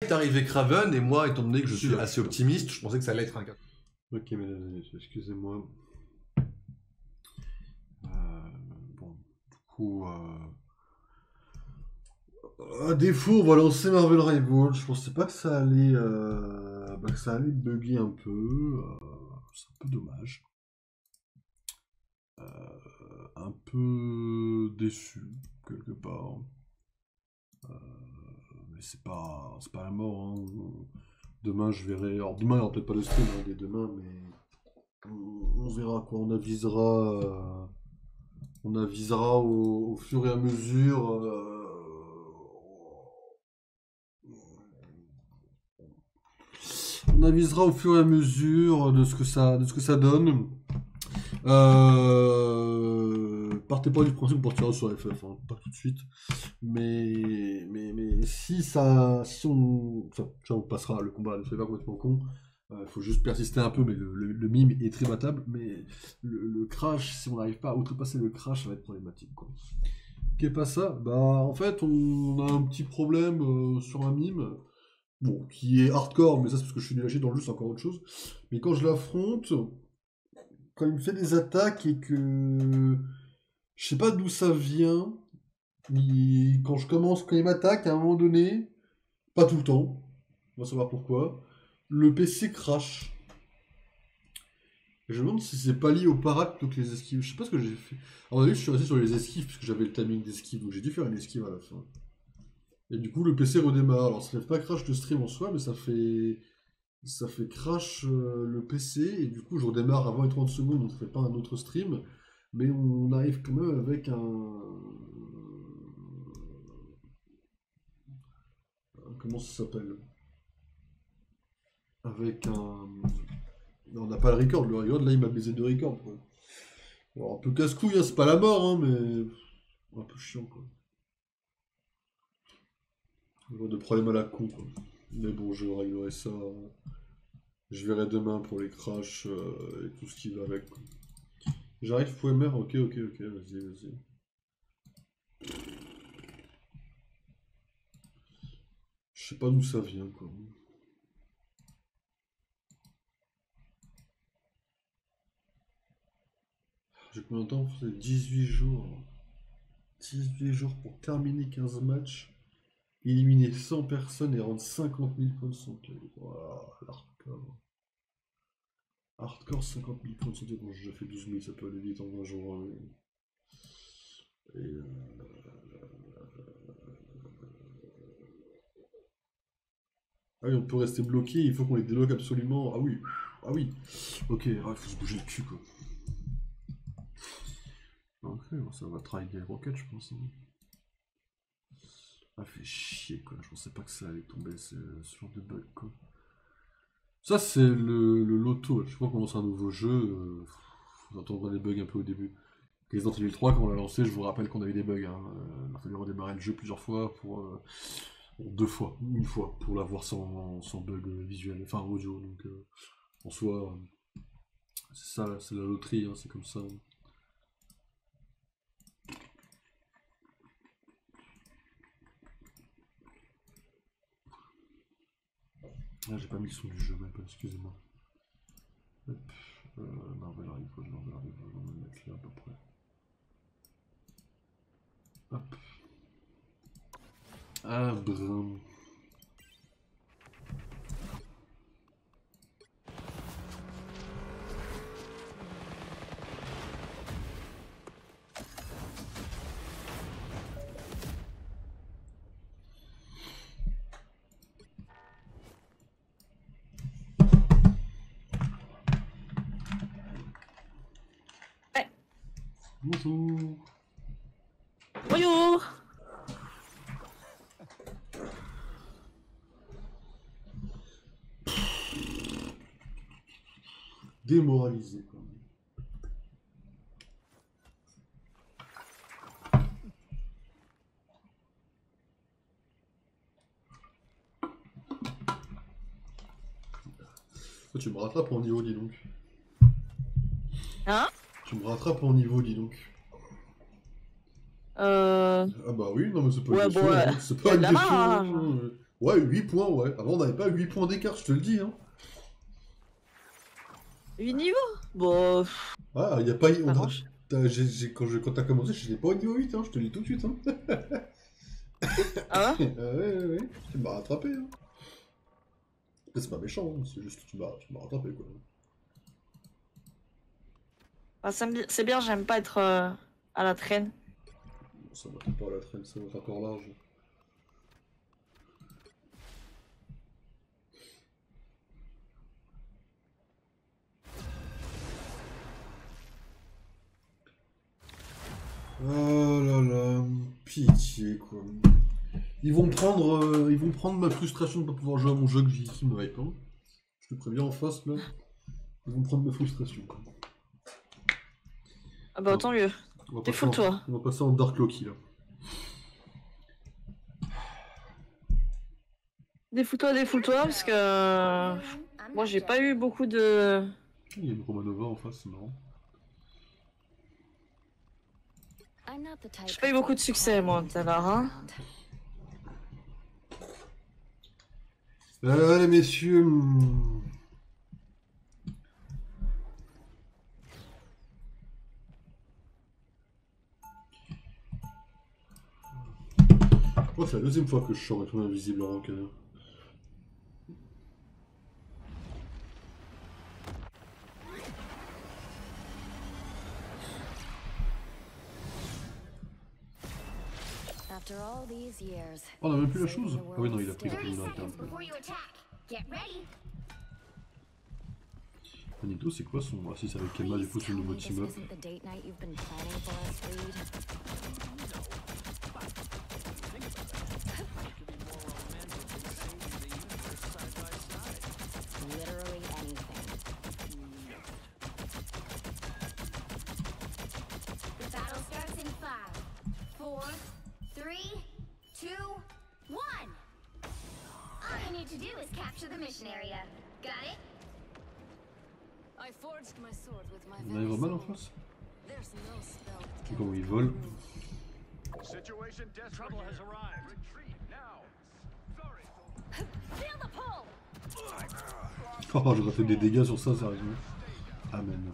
est arrivé Craven, et moi, étant donné que je suis assez optimiste, je pensais que ça allait être un 4. Ok, mesdames et messieurs, excusez-moi. Bon, du coup, à défaut, on va lancer Marvel Rivals. Je pensais pas que ça allait, bugger un peu. C'est un peu dommage. Un peu déçu, quelque part. Mais c'est pas la mort. Hein. Demain, je verrai. Alors, demain, il n'y aura peut-être pas de stream dès demain, mais on verra quoi. On avisera au fur et à mesure. On avisera au fur et à mesure de ce que ça donne. Partez pas du principe pour tirer sur FF, hein, pas tout de suite. Mais si on passera le combat, ne soyez pas complètement con. Il faut juste persister un peu, mais le mime est très battable. Mais le crash, si on n'arrive pas à outrepasser le crash, ça va être problématique, quoi. Qu'est pas ça? Bah, en fait, on a un petit problème sur un mime. Bon, qui est hardcore, mais ça c'est parce que je suis nulagé dans le jeu, c'est encore autre chose. Mais quand je l'affronte, quand il me fait des attaques et que je sais pas d'où ça vient, quand il m'attaque, à un moment donné, pas tout le temps, on va savoir pourquoi, le PC crash. Et je me demande si c'est pas lié au parat plutôt que les esquives. Je sais pas ce que j'ai fait. À mon avis, je suis resté sur les esquives puisque j'avais le timing d'esquive, donc j'ai dû faire une esquive à la fin. Et du coup, le PC redémarre. Alors, ça fait pas crash de stream en soi, mais ça fait crash le PC, et du coup je redémarre avant les 30 secondes, donc ça fait pas un autre stream, mais on arrive quand même avec comment ça s'appelle? Avec un... Non, on n'a pas le record là il m'a baisé de record, quoi. Alors, un peu casse-couille, hein, c'est pas la mort, hein, mais un peu chiant, quoi. Genre de problème à la con, quoi. Mais bon, je réglerai ça. Je verrai demain pour les crashs et tout ce qui va avec, quoi. J'arrive pour MR, ok, vas-y. Je sais pas d'où ça vient, quoi. J'ai combien de temps? C'est 18 jours. 18 jours pour terminer 15 matchs, éliminer 100 personnes et rendre 50 000 points de santé. Waouh, l'hardcore. Hardcore 50 000 points de santé. Bon, j'ai déjà fait 12 000, ça peut aller vite en 20 jours. Hein, et, Ah oui, on peut rester bloqué, il faut qu'on les débloque absolument. Ah oui, ah oui. Ok, il faut se bouger le cul, quoi. Ok, bon, ça va try des rockets, je pense. Hein. Ah, fait chier, quoi. Je pensais pas que ça allait tomber, ce genre de bug, quoi. Ça, c'est le loto. Je crois qu'on lance un nouveau jeu. Faut attendre des bugs un peu au début. Resident Evil 3, quand on l'a lancé, je vous rappelle qu'on a eu des bugs. Hein. Il a fallu redémarrer le jeu plusieurs fois bon, deux fois, une fois, pour l'avoir sans bug visuel, enfin audio. Donc, en soi, c'est ça, c'est la loterie, hein, c'est comme ça. Ah, j'ai pas mis le son du jeu, même pas, excusez-moi. Hop, Marvel arrive, on va le mettre là à peu près. Hop. Ah, brun. Bonjour. Bonjour. Démoralisé, quand même. Toi, tu me rattrapes en niveau, dis donc. Hein? Tu me rattrapes en niveau, dis donc. Euh... Ah bah oui, non mais c'est pas Ouais, une bon, question, hein. C'est y pas a de une la question. marge. Hein. Ouais, 8 points, ouais. Avant, on n'avait pas 8 points d'écart, je te le dis. Hein. 8 niveaux? Bon, Ah, il y a pas. pas grand-chose. Quand t'as commencé, je n'étais pas au niveau 8, hein, je te le dis tout de suite. Hein. Ah ouais? Ouais. Tu m'as rattrapé. Hein. Après, c'est pas méchant, hein, c'est juste que tu m'as rattrapé, quoi. Ah, c'est bien, j'aime pas être à la traîne. Bon, ça va pas à la traîne, ça va être encore large. Oh là là, pitié quoi. Ils vont prendre ma frustration de ne pas pouvoir jouer à mon jeu qui me hype. Hein. Je te préviens en face là. Ils vont prendre ma frustration. Quoi. Ah bah tant mieux. Défoule-toi. On va passer en Dark Loki là. Défoule-toi, parce que moi j'ai pas eu beaucoup de... Il y a une Romanova en face, c'est marrant. J'ai pas eu beaucoup de succès moi tout à l'heure, hein. Allez messieurs. Oh, c'est la deuxième fois que je sors avec mon invisible en rancœur. Oh, on a même plus la chose. Ah oui non il a pris une interne. Magneto c'est quoi son... Ah si c'est avec Kelma du coup c'est le nouveau team-up. On a Iron Man en face. Comment il vole. Oh j'aurais fait des dégâts sur ça sérieusement. Amen.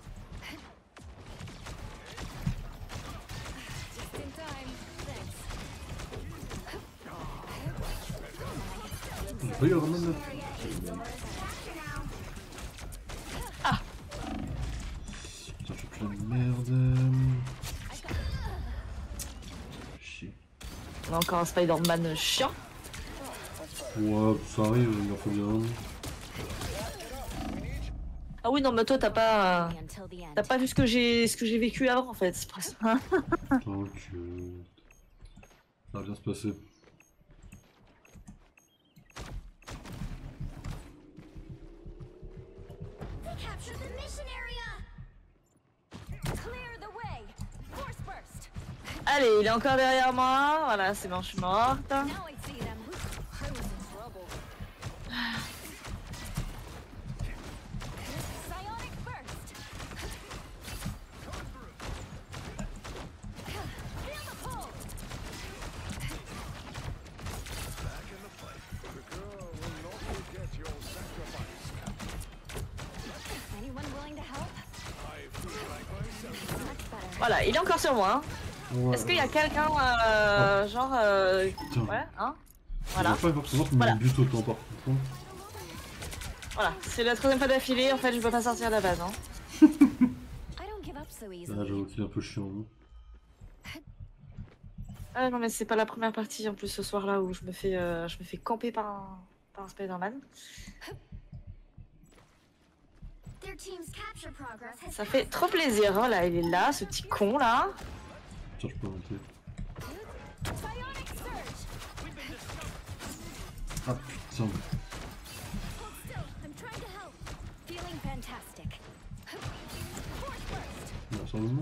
J'ai pas eu Iron Man là. Ah. Putain, je suis plein de merde. Chier. On a encore un Spider-Man chiant. Ouais, ça arrive, il en faut bien. Ah oui non mais toi t'as pas vu ce que j'ai vécu avant en fait, c'est pour ça. T'inquiète. Ça va bien se passer. Allez, il est encore derrière moi, voilà c'est bon, je suis morte. Voilà, il est encore sur moi. Hein. Ouais. Est-ce qu'il y a quelqu'un, genre... Ouais, hein. Voilà. Je vois pas forcément que mon but autant par contre. Voilà, c'est la troisième fois d'affilée, en fait je peux pas sortir de la base. Hein. Ah, j'avoue qu'il est un peu chiant. Hein. Ah non mais c'est pas la première partie en plus ce soir là où je me fais camper par un Spider-Man. Ça fait trop plaisir, oh là il est là, ce petit con là. Tiens, je peux monter. Ah putain. Non, sur le moment.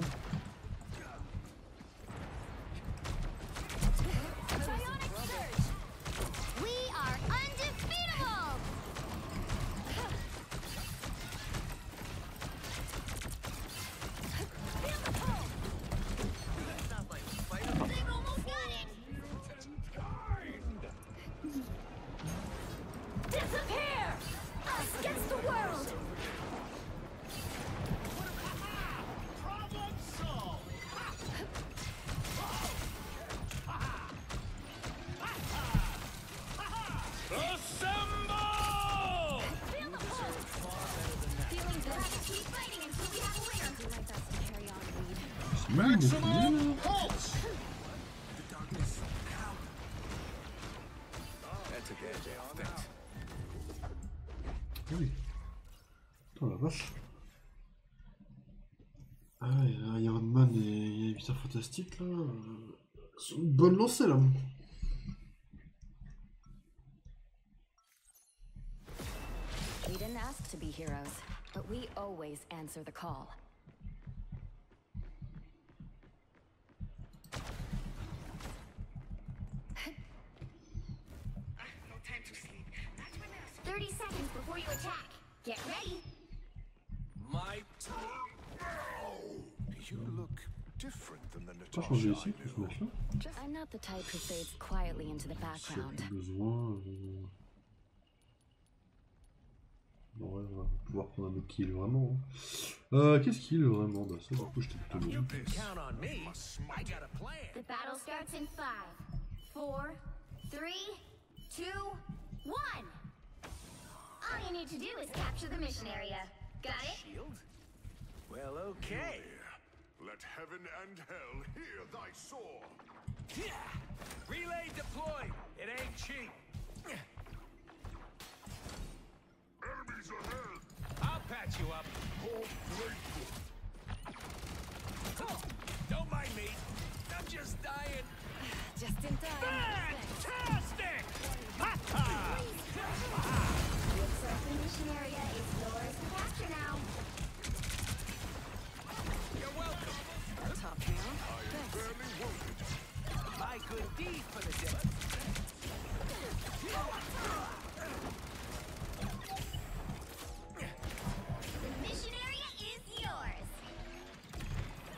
Maximum pulse. Oui. Putain la vache. Ah, il y a Iron Man et Mr Fantastique là. C'est une bonne lancée là. We didn't ask to be heroes, but we always answer the call. No time to sleep. 30 seconds before you attack. Get ready. My you look different than the Pas changer Natasha ici, I je knew. vais mettre là. I'm not the type who fades quietly into the Si elle background. a besoin. Bon, ouais, on va pouvoir prendre un autre kill vraiment. Qu'est-ce qu'il est vraiment? Bah, ça, du coup, j'étais plutôt bien. You can count on me. I got a plan. The battle starts in 5, 4, 3, 2, 1. All you need to do is capture the mission area. Got it? Shield? Well, okay. Let heaven and hell hear thy sword. Relay deployed. It ain't cheap. Enemies ahead. I'll patch you up. Hold grateful. Don't mind me. I'm just dying. Just in time. Fantastic! Ha ha! Looks like the mission area is yours to capture now. You're welcome. Top now. Barely wounded. My good deed for the day. The mission area is yours.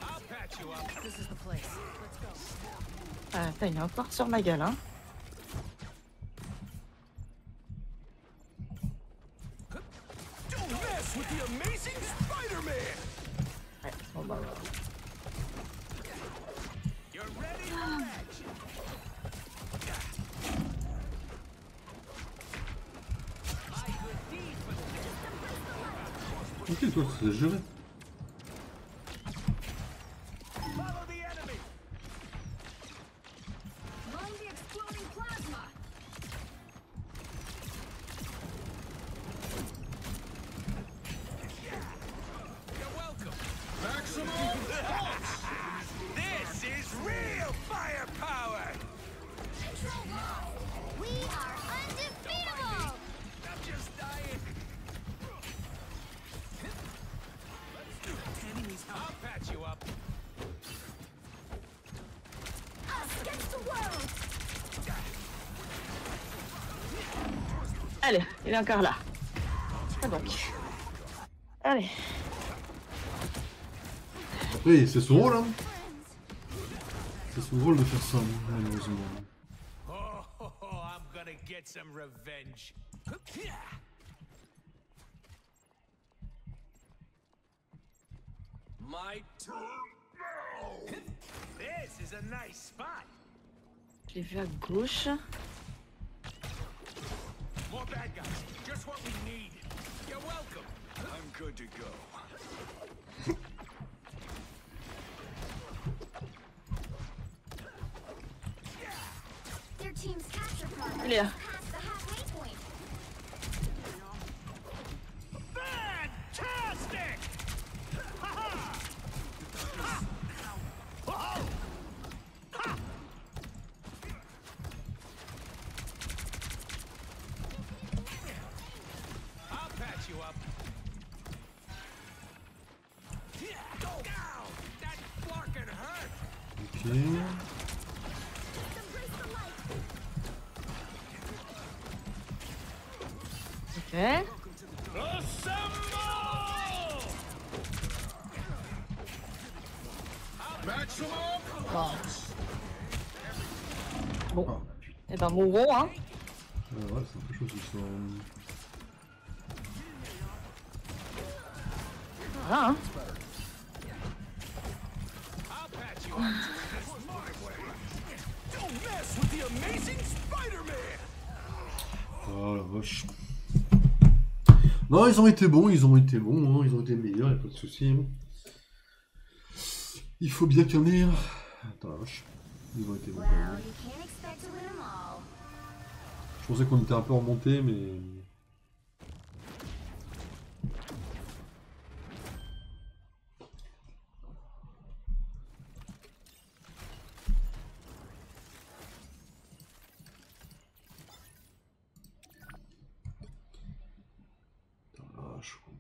I'll patch you up. This is the place. Let's go. Putain, il est encore sur ma gueule, hein. Don't mess with the amazing Spider-Man! Ouais, bon bah voilà. You're ready for action. My good deed for the day. Ok, toi, c'est géré. Follow the enemy. Mind the exploding plasma. You're welcome. Maximum pulse. This is real firepower. Control lost. We are undefeatable. I'm just dying. I'll patch you up. Us against the world. Allez, il est encore là. Ah donc. Allez. Après, c'est son rôle, hein. C'est son rôle de faire ça, malheureusement. Oh, I'm gonna get some revenge. My turn. This is a nice spot. Je l'ai vu à gauche. More bad guys. Just what we need. You're welcome. I'm good to go. Their team's capture progress Il est là. past the halfway point. Fantastic! Ha-ha! Ha! Oh! Ha! I'll patch you up. Go down! That flarkin' hurt! Ok. Embrace the light. Ok. Assemble! Maximum pulse. Bon. Eh ben, mourons, hein. Ouais, c'est un peu chaud ce soir. Voilà, hein. I'll patch you up. Don't mess with the amazing Spider-Man! Oh la vache. Non, ils ont été bons, hein. Ils ont été meilleurs, y'a pas de soucis. Il faut bien qu'il y en ait un. Attends la vache. Ils ont été bons quand Well, même. you can't expect to win them all. Je pensais qu'on était un peu en montée, mais... Putain, la vache, quoi.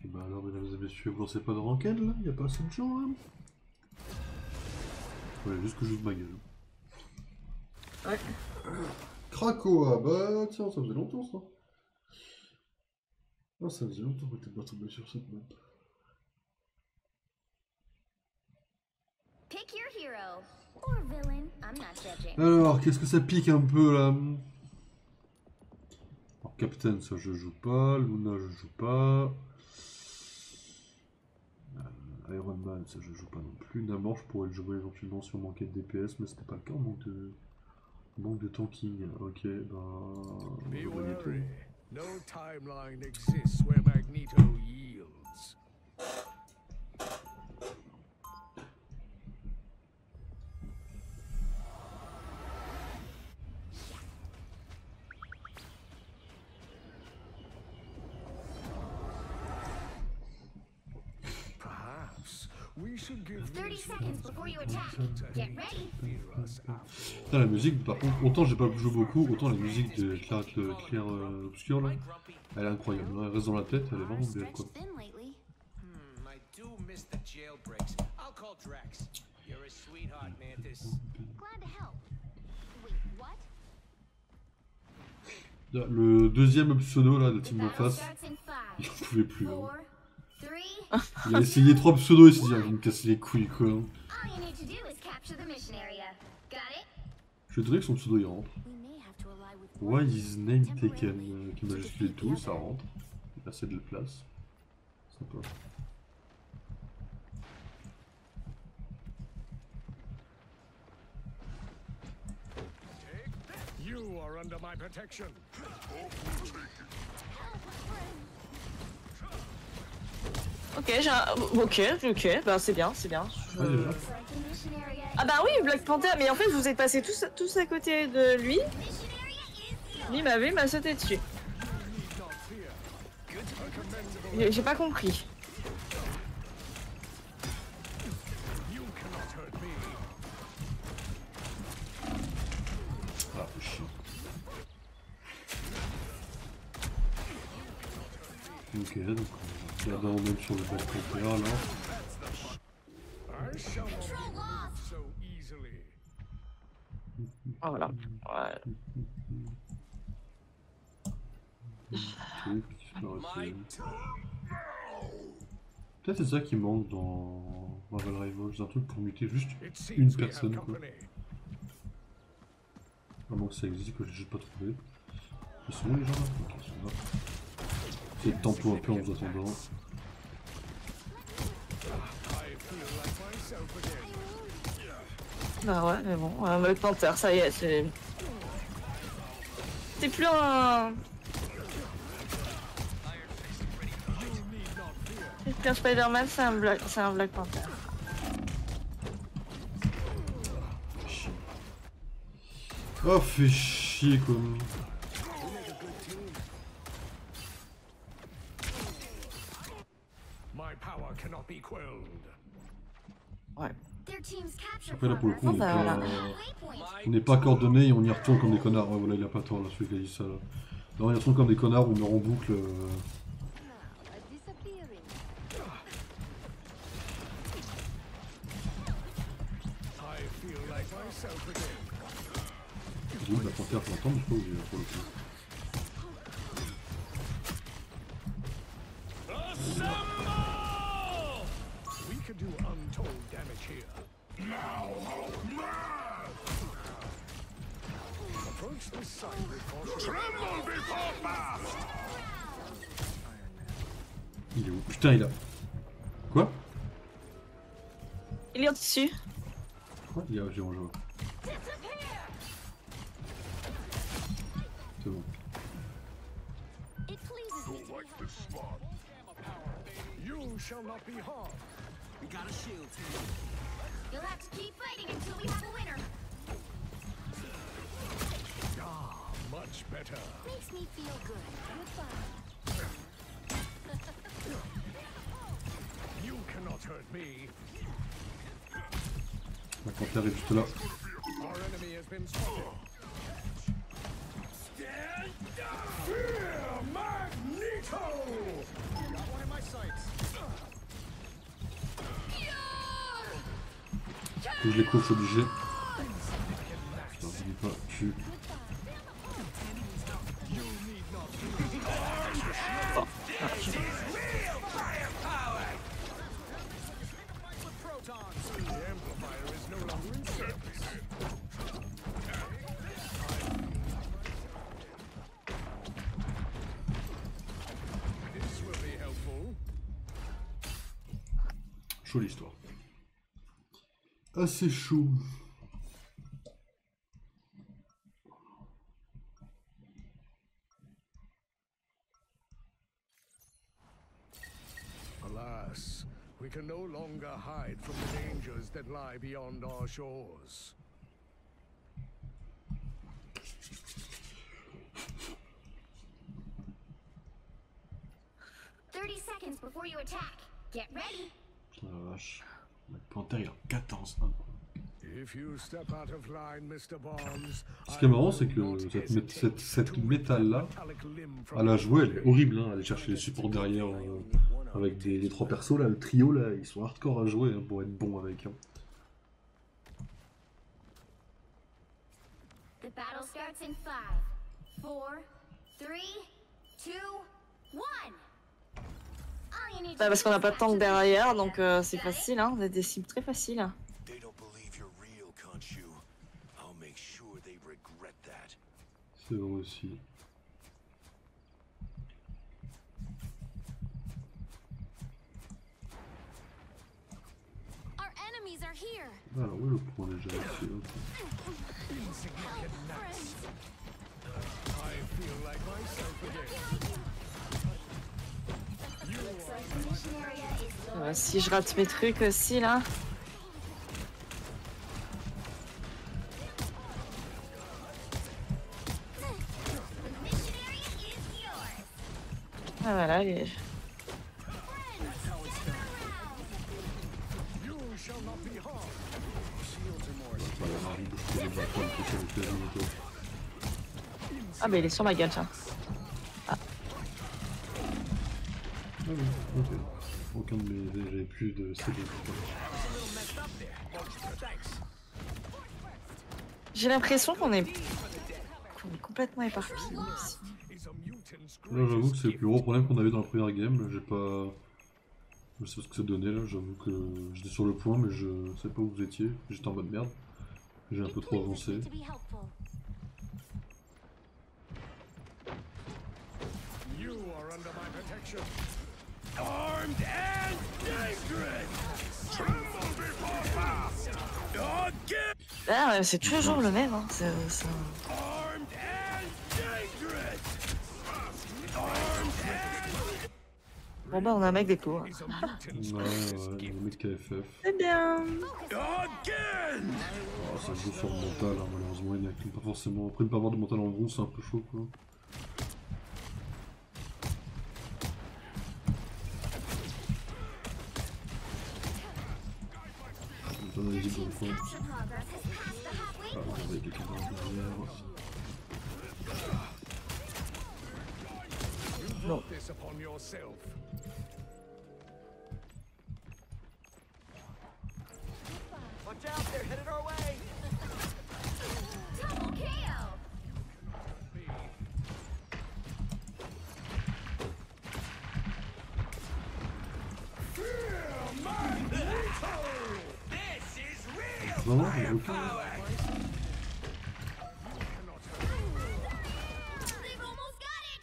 Et bah alors, mesdames et messieurs, vous lancez pas de ranked là? Y'a pas assez de gens là? Ouais, juste que j'ouvre ma gueule. Ouais. Krakoa, bah tiens, ça faisait longtemps ça. Ah, ça faisait longtemps que t'es pas tombé sur cette map. Pick your hero. Or villain. I'm not judging. Alors, qu'est-ce que ça pique un peu là? Alors, Captain, ça je joue pas. Luna, je joue pas. Iron Man, ça je joue pas non plus. Namor, je pourrais le jouer éventuellement si on manquait de DPS, mais c'était pas le cas, on manque de tanking. Ok, bah. Be Magneto. wary. No timeline exists where Magneto yields. Perhaps we should give 30 these seconds before you attack. Get ready. fear us after Putain, la musique, par contre, autant j'ai pas joué beaucoup, autant la musique de Claire Obscure là, elle est incroyable. Elle reste dans la tête, elle est vraiment belle quoi. Stretched thin lately. I do miss the jailbreaks. I'll call Drax. You're a sweetheart, Mantis. Glad to help. Wait, what? Le deuxième pseudo là de The Team battle Face, starts in il 5, en pouvait plus. Hein. 4, 3. Il a essayé 3 pseudos et il s'est dit, ah, je vais me casser les couilles quoi. All you need to do is capture the mission area. Got it? Je dirais que son pseudo il rentre. We may have to ally with Why one is name temporary taken? Qui majuscule to tout, defeat the ça other. rentre. Il a assez de place. Sympa. you are under my protection. Ok, j'ai un... Ok, bah c'est bien, c'est bien. Ah, déjà. Select the mission area. Ah bah oui, Black Panther, mais en fait vous êtes passés tous à côté de lui. Mission area is yours. Lui m'a sauté dessus. J'ai pas compris. You cannot hurt me. Ah, faut chier. Ok, donc on regarde en même sur le Black Panther là. I shall not Control lost. so easily. Oh, voilà. Ouais. Ok, peut-être c'est ça qui manque dans Marvel Rivals, un truc pour muter juste It une seems we have personne quoi. company. À moins que ça existe, que j'ai juste pas trouvé. Ils sont où les gens là? Ok, ils sont là. C'est le tempo un peu en vous attendant. I feel like myself again. Bah ouais, mais bon, Black Panther, ça y est, c'est... C'est plus un... C'est plus un Spider-Man, c'est un Black Panther. Oh, fait chier quoi. My power cannot be quelled. Ouais. There's Your team's captured Après là pour le coup bah, voilà. on n'est pas coordonnés et on y retourne comme des connards. Ouais, voilà, il a pas tort là, celui qui a dit ça là. Là on y retourne comme des connards, on meurt en boucle. Oui, la panthère pour l'entendre, je sais pas où j'ai pour le coup. We could do untold damage here. Approach this site with caution. Tremble before blast! Il est où? Putain, il a. Quoi? Il est au-dessus. Quoi? Il y a. J'ai un jeu. C'est bon. It pleases me to be helpful. You shall not be harmed. We got a shield team. You'll have to keep fighting until we have a winner. Ah, much better. Makes me feel good. Goodbye. You cannot hurt me. La panthère est juste là. Our enemy has been spotted. Stand down! Fear Magneto! Got one in my sights. Faut que je les cours, je suis obligé. Non, je dis pas, je suis. Chaud l'histoire. Assez chaud. Alas, we can no longer hide from the dangers that lie beyond our shores. Seconds before you attack. Get ready. Putain la vache. Le panthère il a 14. If you step out of line, Mr. Bonds, Ce qui est marrant, c'est que cette métal là, à la jouer, elle est horrible. Hein. Aller chercher les supports derrière avec les trois persos là, le trio là, ils sont hardcore à jouer hein, pour être bon avec. Hein. The battle starts in 5, 4, 3, 2, 1. Bah parce qu'on n'a pas de tank derrière, donc c'est facile, hein. On a des cibles très faciles. C'est vrai aussi. Alors où est le point déjà ici? Si je rate mes trucs aussi là. Ah voilà, les... Ah bah il est sur ma gueule, tiens. Ah. Ah oui, ok. Aucun de mes... J'avais plus de CD. J'ai l'impression qu'on est complètement éparpillés aussi. Là j'avoue que c'est le plus gros problème qu'on avait dans la première game. J'ai pas... Je sais pas ce que ça donnait là, j'avoue que j'étais sur le point mais je sais pas où vous étiez. J'étais en mode merde. J'ai un peu trop avancé. Ah, c'est toujours le même, hein. Bon bah on a un mec d'écho. Hein. Ouais, le mec KFF. C'est bien. Oh, ça joue sur le mental, hein, malheureusement, il n'y a pas forcément. Après, ne pas avoir de mental en gros, c'est un peu chaud quoi. Ça va vite dans le coin. Capture progress has passed the halfway Ah, point. on va quelqu'un derrière. You brought this upon yourself. Watch out, they're headed our way! Double KO. This is real Vraiment, il y a aucun. They've almost got it.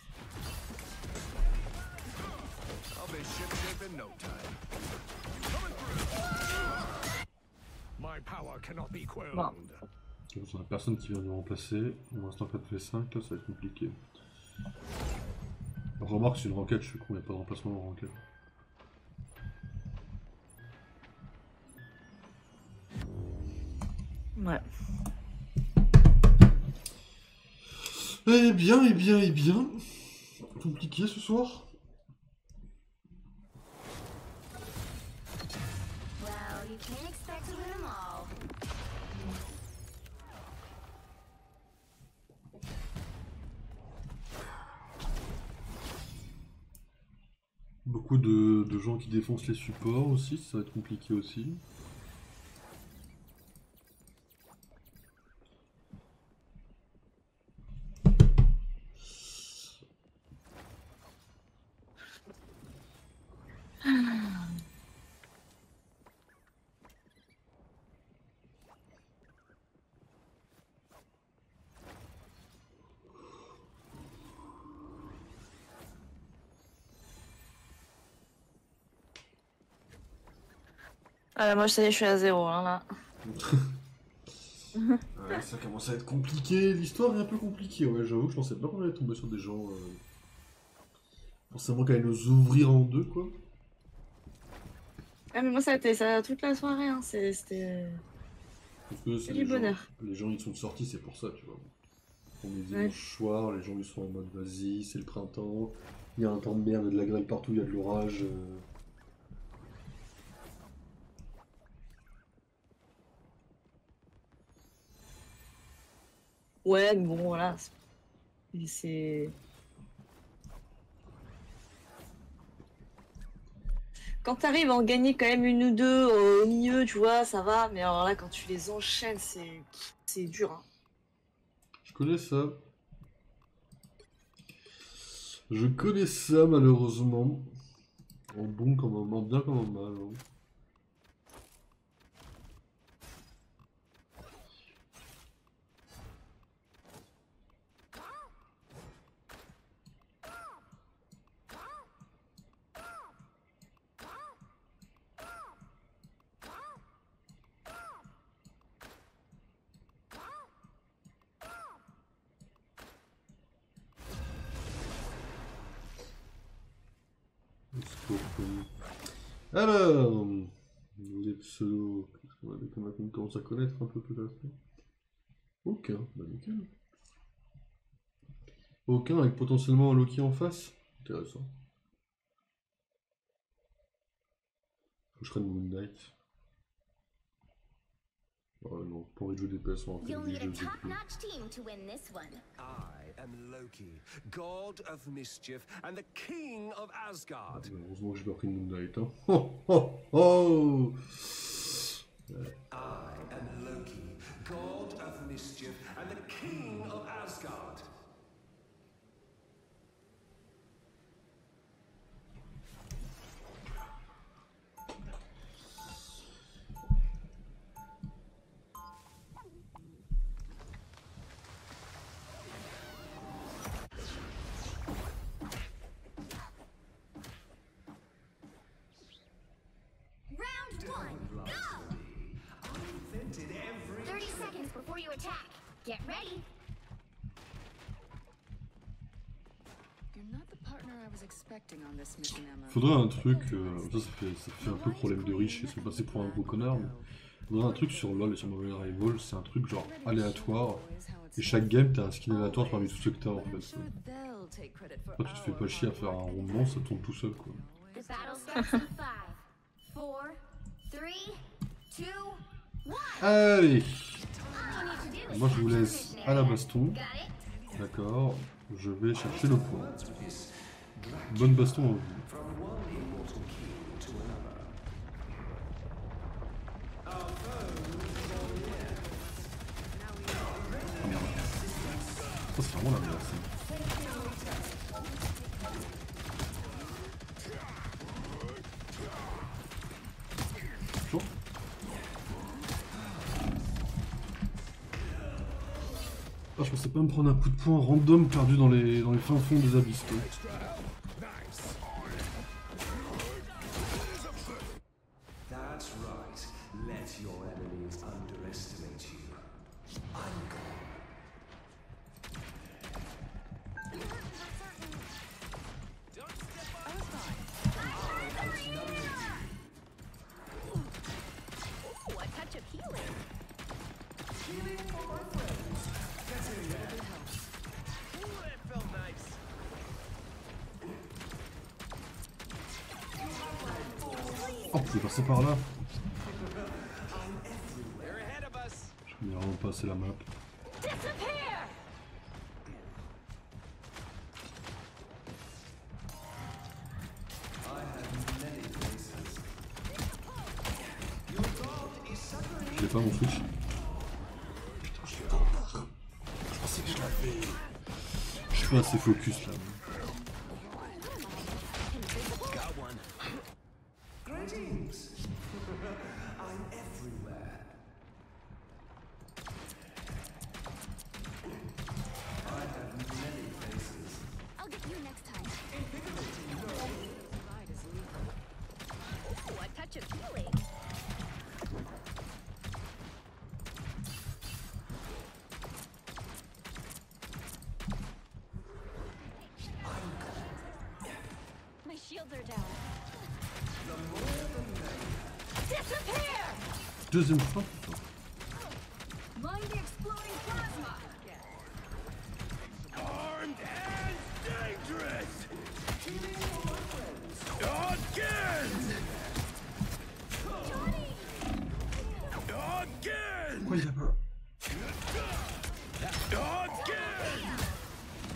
I'll be shipshape in no time. Coming through. My power cannot be quelled. Bon. On a personne qui vient nous remplacer. Pour l'instant 4v5, là ça va être compliqué. Remarque, c'est une ranked, je suis con, il n'y a pas de remplacement en ranked. Ouais. Eh bien, eh bien, eh bien. Compliqué ce soir. Well, you can't expect to win them all. Beaucoup de gens qui défoncent les supports aussi, ça va être compliqué aussi. Ah là, moi, ça y est, je suis à 0, hein, là. Ouais, ça commence à être compliqué, l'histoire est un peu compliquée, ouais, j'avoue que je pensais pas qu'on allait tomber sur des gens forcément qui allaient nous ouvrir en deux, quoi. Ah, mais moi, ça a été ça toute la soirée, hein. C'était. Parce que c'est du les gens, bonheur. les gens ils sont sortis, c'est pour ça, tu vois. On est Ouais. dimanche soir, les gens ils sont en mode vas-y, c'est le printemps, il y a un temps de merde, il y a de la grêle partout, il y a de l'orage. Ouais, mais bon, voilà. C'est. Quand t'arrives à en gagner quand même une ou deux au milieu, tu vois, ça va. Mais alors là, quand tu les enchaînes, c'est dur, hein. Je connais ça. Je connais ça malheureusement. En bon comme en bien comme en mal. Hein. Alors, les pseudos, qu'est-ce qu'on avait comme on commence à connaître un peu peut-être. Aucun, bah nickel. Aucun avec potentiellement un Loki en face. Intéressant. Faut que je prenne Moon Knight. Oh non, pas envie de jouer des PS en You'll fait, need je a le fais plus. top-notch team to win this one. I am Loki, god of mischief and the king of Asgard. Heureusement que j'ai pas pris Moon Knight. Hein. Oh oh oh I am Loki, god of mischief and the king of Asgard. Round one, go! 30 seconds before you attack. Get ready. You're not the partner I was expecting on this mission, Emma. Faudrait un truc, ça fait un peu problème de riche et se passer pour un gros connard, mais faudrait un truc sur LoL et sur Marvel Rivals, c'est un truc genre aléatoire, et chaque game t'as un skin aléatoire parmi tous ceux que t'as en fait. Après tu te fais pas chier à faire un rondement, ça tourne tout seul quoi. The battle starts in 5, 4, 3, 2, Allez. Moi je vous laisse à la baston. D'accord. Je vais chercher le point. Bonne baston à vous. Ah merde. Ça c'est vraiment la merde. Ah, je pensais pas me prendre un coup de poing random perdu dans les fins fonds des abysses. Quoi. Oh, vous pouvez passer par là. Je connais vraiment pas assez la map. J'ai pas mon switch. Putain, je suis trop tard. Je pensais que je l'avais. Je suis pas assez focus là. Deuxième fois. Pourquoi il a pas...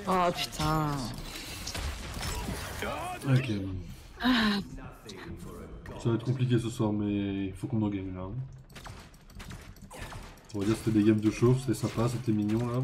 Oh putain. Ok. Ça va être compliqué ce soir, mais il faut qu'on en gagne là. On va dire que c'était des games de chauffe, c'était sympa, c'était mignon là.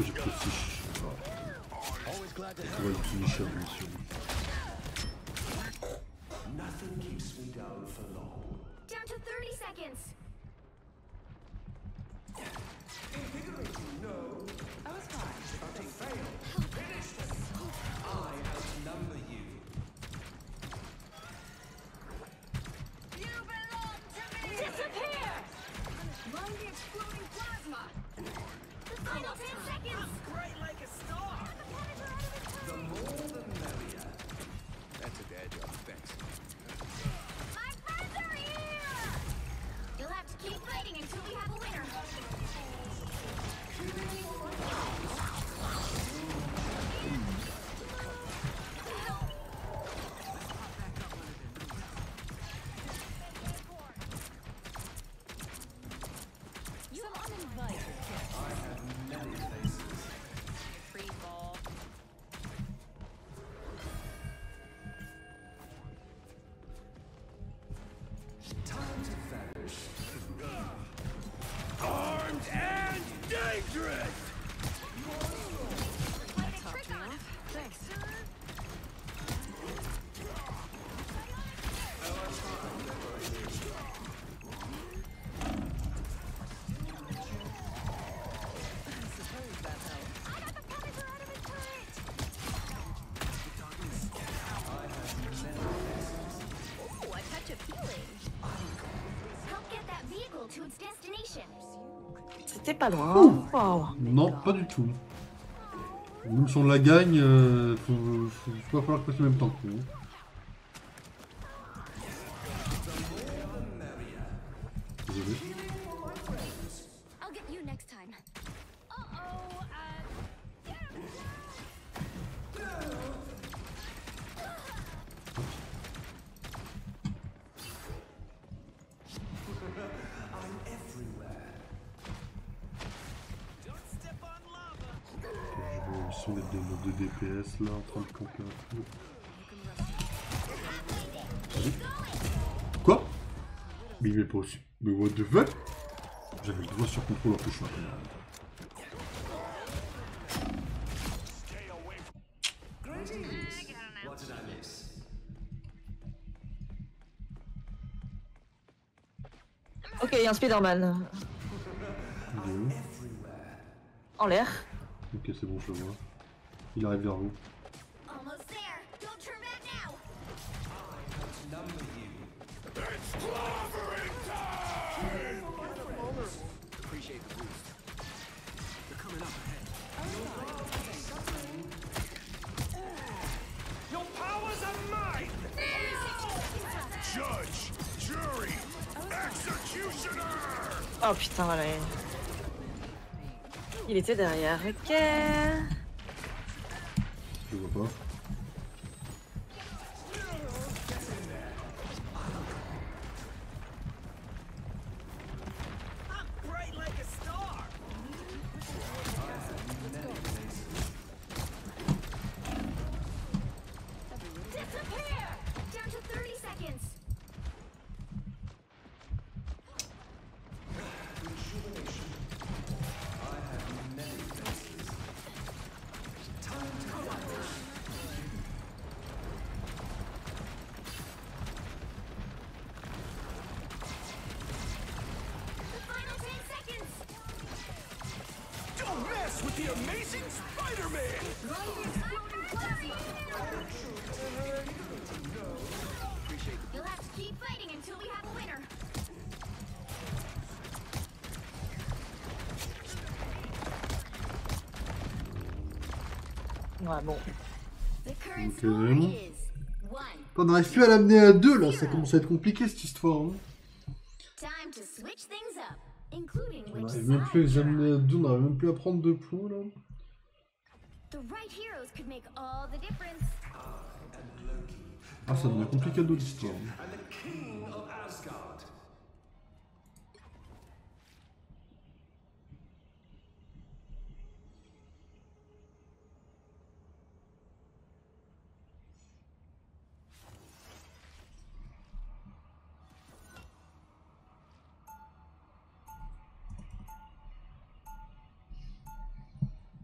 J'ai pris 6. On va le finisher bien sûr. Nothing keeps me down for long. Down to 30 seconds. Invigorating, no. I was fine. But he failed. Finish this. I outnumber you. You belong to me. Disappear. Run the exploding plasma. The final 10 seconds. Bright like a star. The more the merrier. That's a dad joke. Thanks. My friends are here! You'll have to keep fighting until we have a winner. You have uninvited guests. I have many faces. Free ball. Time to vanish. Armed and dangerous! Thanks. Ooh, a touch of healing. to its destination. C'était pas loin. Wow. Non, pas du tout. Même si on la gagne, faut pas falloir passer le même temps que nous. Désolé. I'll get you next time. Je vais mettre des notes de DPS là en train de camper un peu. Allez. Quoi? Mais il met pas aussi. Mais what the fuck? J'avais le doigt sur contrôle en plus je suis un peu malade. Ok, il y a un Spider-Man. Il est où? En l'air. Ok, c'est bon, je le vois. Il arrive vers vous. Almost there. Don't turn back now. Appreciate the boost. They're coming up ahead. Your powers are mine! Judge, jury, executioner! Oh putain, voilà. Il était derrière. Ok. Je le vois pas. I'm bright like a star. Disappear! Down to 30 seconds. The final 10 seconds. Don't mess with the amazing Spider-Man! Run the exploding plasma. You'll have to keep fighting until we have a winner. Ouais, bon. The current Ok. score is 1. On n'arrive plus à l'amener à 2 là, ça commence à être compliqué cette histoire. Hein. Time to switch things up, including On which n'arrive même side plus à les you're amener à on. 2, on n'arrive même plus à prendre 2 points là. The right heroes could make all the difference. Ah, ça devient compliqué d'autres histoires. And the king of Asgard.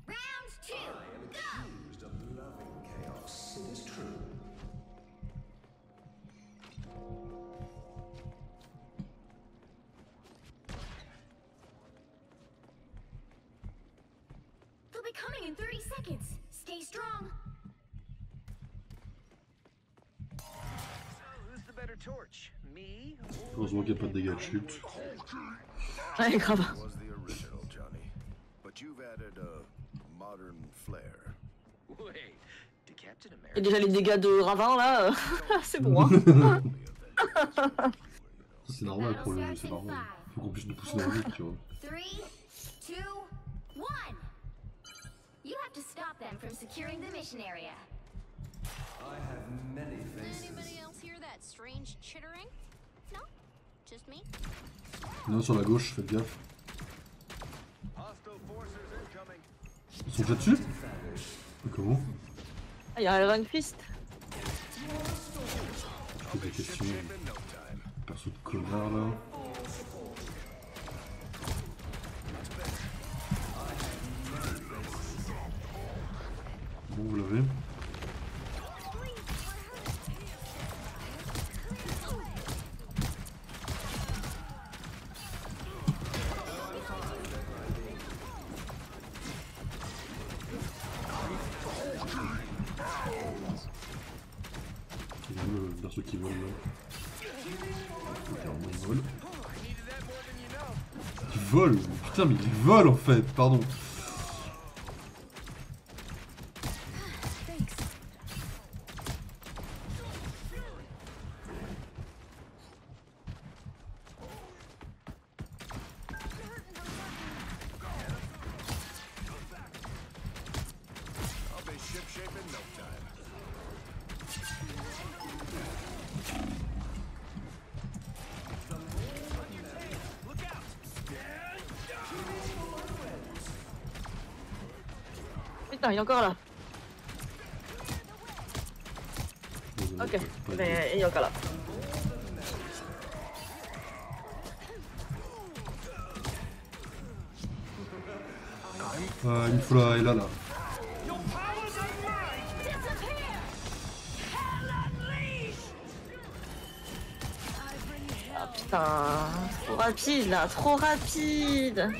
Round 2, go! Accused of loving chaos. It is true. They'll be coming in 30 seconds. Stay strong. So who's the better torch? Me? Heureusement qu'il n'y a pas de dégâts de chute. Ouais, grave. Was the original, Johnny. But you've added a modern flair. Wait, to Captain Et America? déjà les dégâts de Ravin là, c'est bon hein. Ça, c'est normal pour le jeu, c'est normal. Faut qu'on puisse nous pousser dans le vide, tu vois. 3, 2, 1. You have to stop them from securing the mission area. Anybody else hear that strange chittering? No? Just me? Il y en a sur la gauche, faites gaffe. Hostile forces incoming. Ils sont déjà dessus? Mais comment? Ah, il y a Iron Fist. Je pose des questions. Perso de connard là. Bon, vous l'avez? Il y a le perso qui vole là. Clairement il vole. I needed that more than you know. vole. Putain, mais il vole en fait, pardon. Putain, il est encore là. Ok, mais il est encore là. Il faut la... Elle là, là. Ah putain, trop rapide là, trop rapide.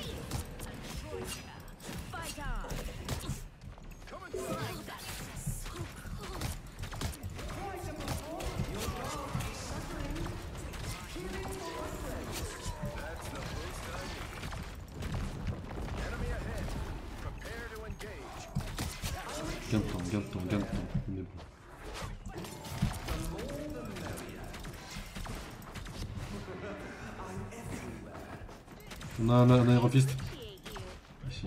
Gain de temps. On est bon. On a un aérofist. Ici.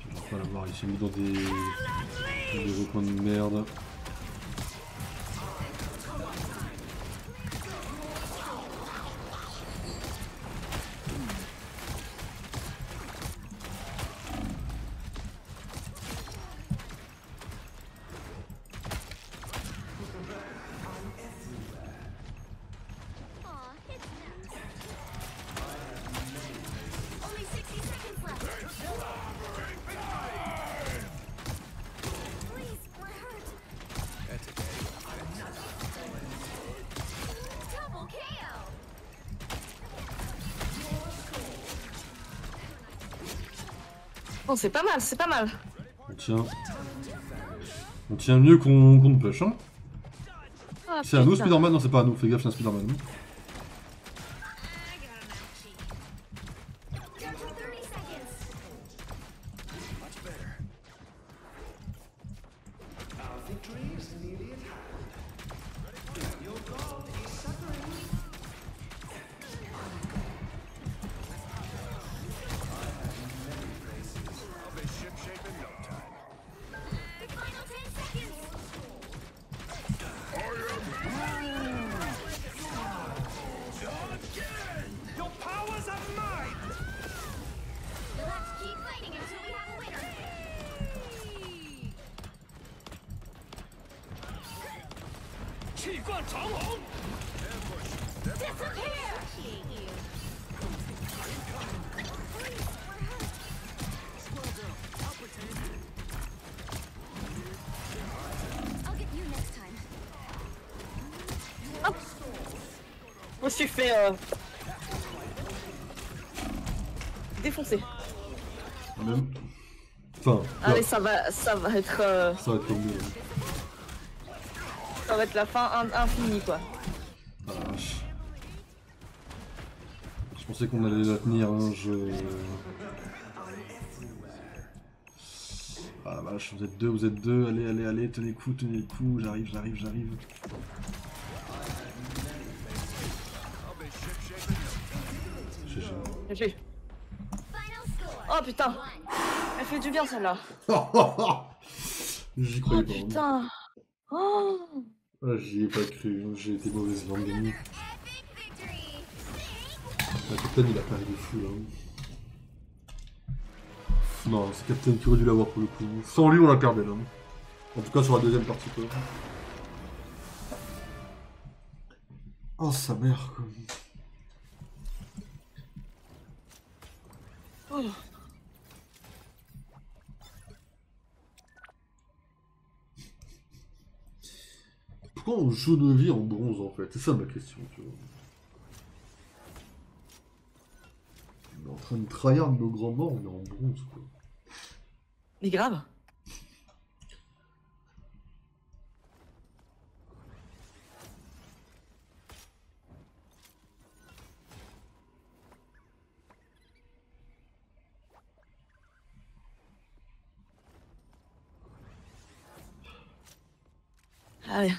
Je vais pas l'avoir, il s'est mis dans des recoins de merde. Bon, c'est pas mal, c'est pas mal. On tient mieux qu'on push, hein. Ah, c'est à nous putain. Spider-Man? Non, c'est pas à nous, fais gaffe, c'est un Spider-Man. Je me suis fait défoncer. Même. Enfin. Allez, là. ça va être. Ça va être comme mieux. Ça va être la fin infinie quoi. Ah la vache. Je pensais qu'on allait la tenir, hein, Ah la vache, vous êtes deux, allez, tenez le coup, j'arrive. GG. Oh putain, elle fait du bien celle-là. J'y croyais Oh pas. putain. Oh. Ah, j'y ai pas cru, j'ai été mauvaise langue gagnée. Le Captain il a pas de fou là. Non, c'est Captain qui aurait dû l'avoir pour le coup. Sans lui on la perdait là. En tout cas sur la deuxième partie quoi. Oh sa mère quoi. Oh. Pourquoi on joue nos vies en bronze en fait? C'est ça ma question, tu vois. On est en train de tryhard nos grands morts, on est en bronze quoi. Mais grave. Allez.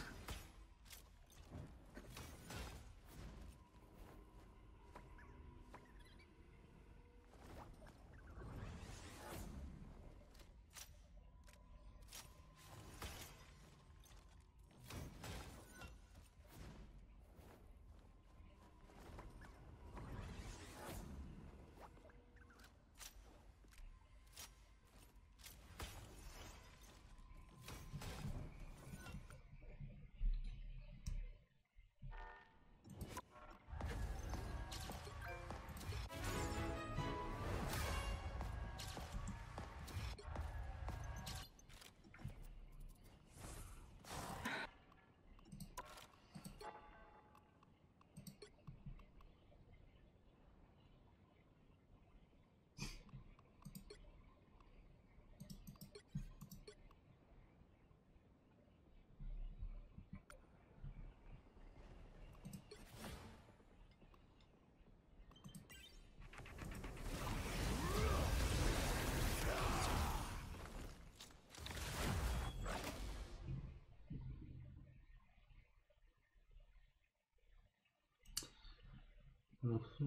Ok.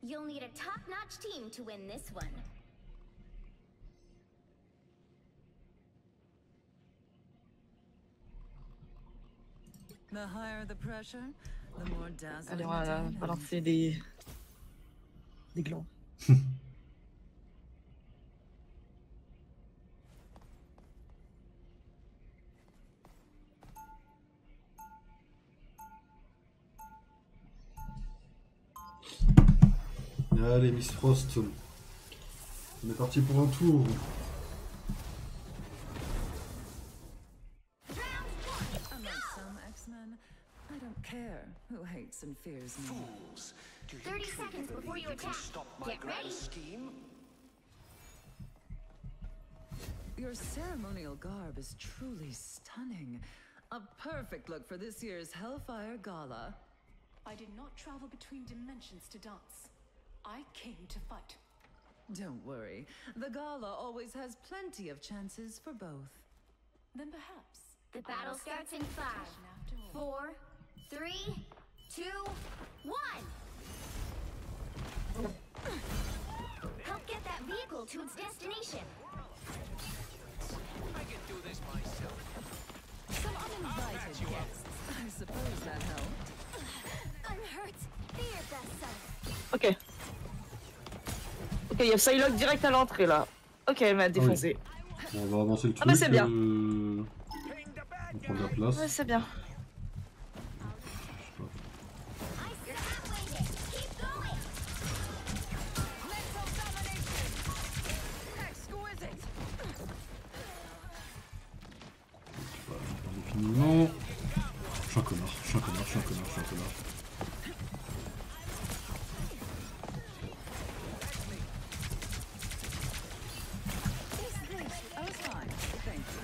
You'll need a top-notch team to win this one. The higher the pressure, the more dazzling. Allez, on va balancer des glands. Allez, Miss Frost. On est parti pour un tour. Unlike some X-Men, I don't care who hates and fears me. Fools! Do you 30 truly seconds before believe you can attack. stop my Get grand ready. scheme? Your ceremonial garb is truly stunning. A perfect look for this year's Hellfire Gala. I did not travel between dimensions to dance. I came to fight. Don't worry, the gala always has plenty of chances for both. Then perhaps The battle starts in 5, after all. 4, 3, 2, 1. Help get that vehicle to its destination. I can do this myself. Some uninvited guests. I suppose that helped. I'm hurt. Be your best self. Ok. Ok, il y a Psylocke direct à l'entrée là. Ok, elle m'a défoncé. Bon, on va avancer le truc. Ah bah c'est bien. On prend de la place. Ouais, c'est bien. I said wing it. Keep going. Mental domination! Exquisite! Indéfiniment. Je suis un connard, je suis un connard, je suis un connard, je suis un connard. I was fine, thank you.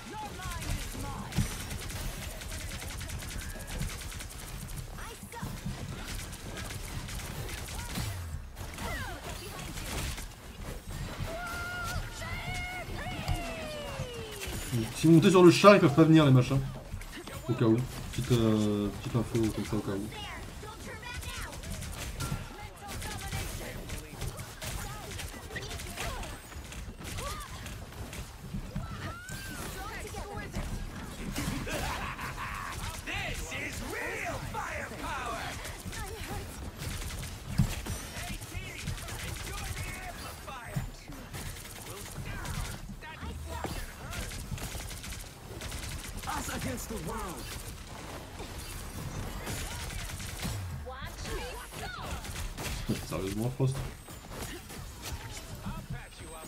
Your line is mine. I suck. Si vous montez sur le char, ils peuvent pas venir les machins. Au cas où. Petite info comme ça au cas où. Don't turn back now. This is real firepower! AT, enjoy the amplifier! That fucking hurt! Us against the world! Watch me. Sérieusement, Frost. I'll patch you up.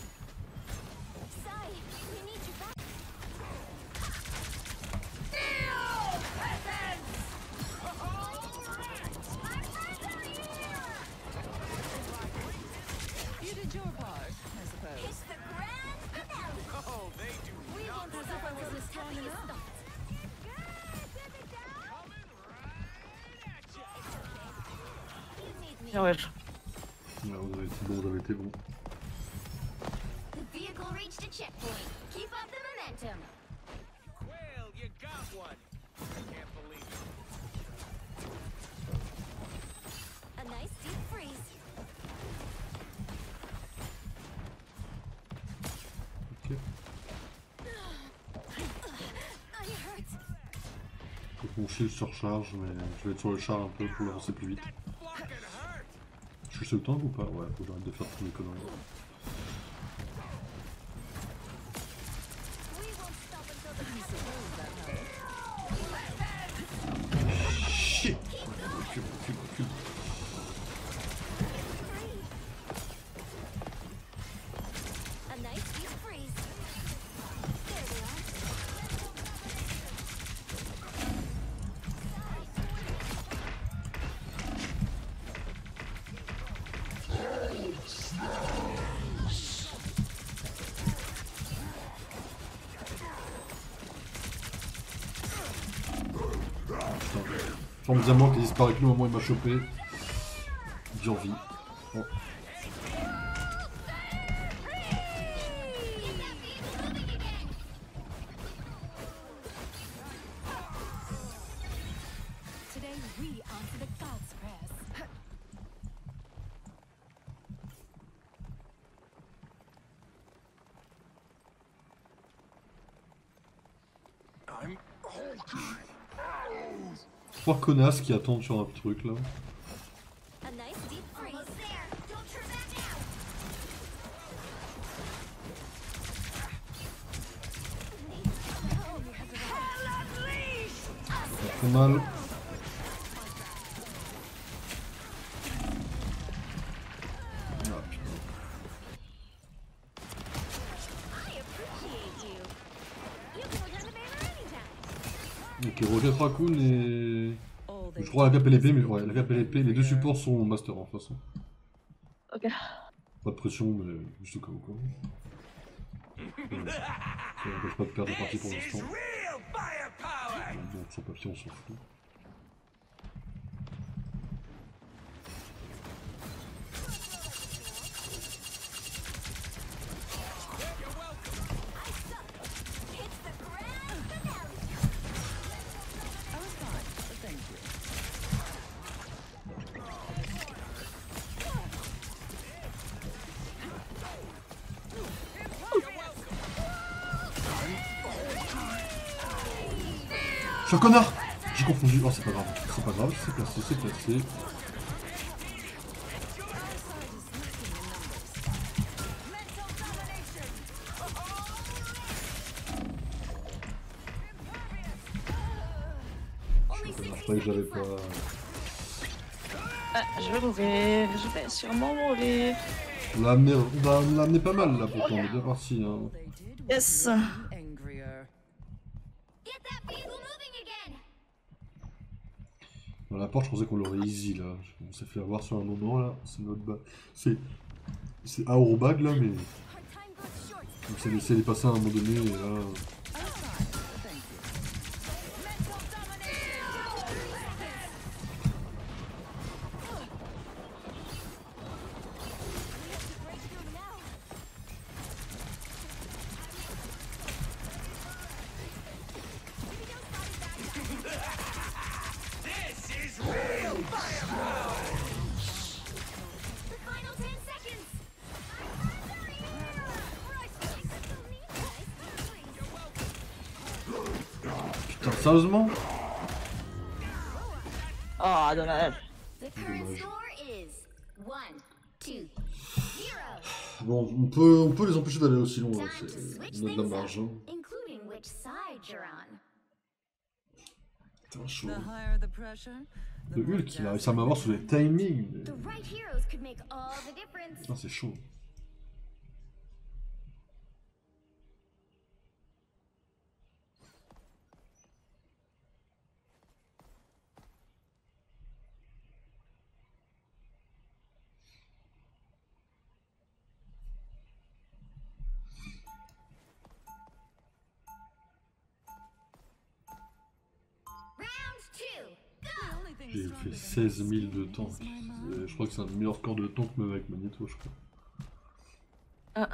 Sai, we need you back. You did your part, I suppose. It's the grand finale. Oh, they do We not won't as if I was as heavy as thought. coming right at you! Ouais. Ouais, vous avez été bon, vous avez été bon. The vehicle reached a checkpoint. Keep up the momentum. Well, you got one. I can't believe it. A nice deep freeze. Ok. It hurts. Faut que mon shield se recharge, mais je vais être sur le char un peu pour l'avancer plus vite. Je suis sur le tank ou pas? Ouais, faut que j'arrête de faire toutes mes conneries. Shit! Recule, recule, recule. A nice deep freeze. There they are. Je sens bizarrement qu'il disparaît plus au moment où il m'a chopé. J'ai envie. Bon. Today we answer the gods' prayers. I'm hulking. Trois connasses qui attendent sur un truc là. A nice deep freeze. Almost there. Don't turn back now. Ça fait mal. Ah, putain. I appreciate you. You can look at the banner anytime. Ok, Rocket Raccoon et... Je crois la cape et l'épée, mais ouais, la cape et l'épée, les deux supports sont master en façon. Ok. Pas de pression, mais juste au cas où quoi. Ça n'empêche pas de perdre la partie pour l'instant. Bon, sans papier, on s'en fout. Hits the ground finale. I was fine, but thank you. Je suis un connard! J'ai confondu. Oh, c'est pas grave. C'est pas grave, c'est placé, c'est placé. Je croyais que j'avais pas... Ah, je vais mourir. Je vais sûrement mourir. On l'a amené pas mal là pourtant, on est bien parti. Hein. Yes. Angrier. Get that vehicle moving again. Dans la porte, je pensais qu'on l'aurait easy là. On s'est fait avoir sur un moment là. C'est notre bag. C'est Aurobag là, mais. Our time goes short. On s'est laissé les passer à un moment donné et là. I was fine, but thank you. Break through now. This is real firepower! The final 10 seconds. Putain, sérieusement? Oh, dommage. The current score is 1-2. 0. Bon, on peut les empêcher d'aller aussi loin, Time to c'est switch on a de la things marge. up, Hein. including which side you're on. Putain, chaud. The higher the pressure, the Le more Hulk, il a réussi à dazzling m'avoir sur les timings. The right heroes could make all the difference. Putain, c'est chaud. Round 2. Go. The only thing J'ai stronger fait than 16 000 de is tank. my mind. Je crois que c'est un meilleur score de tank même avec Magneto, je crois. Ah.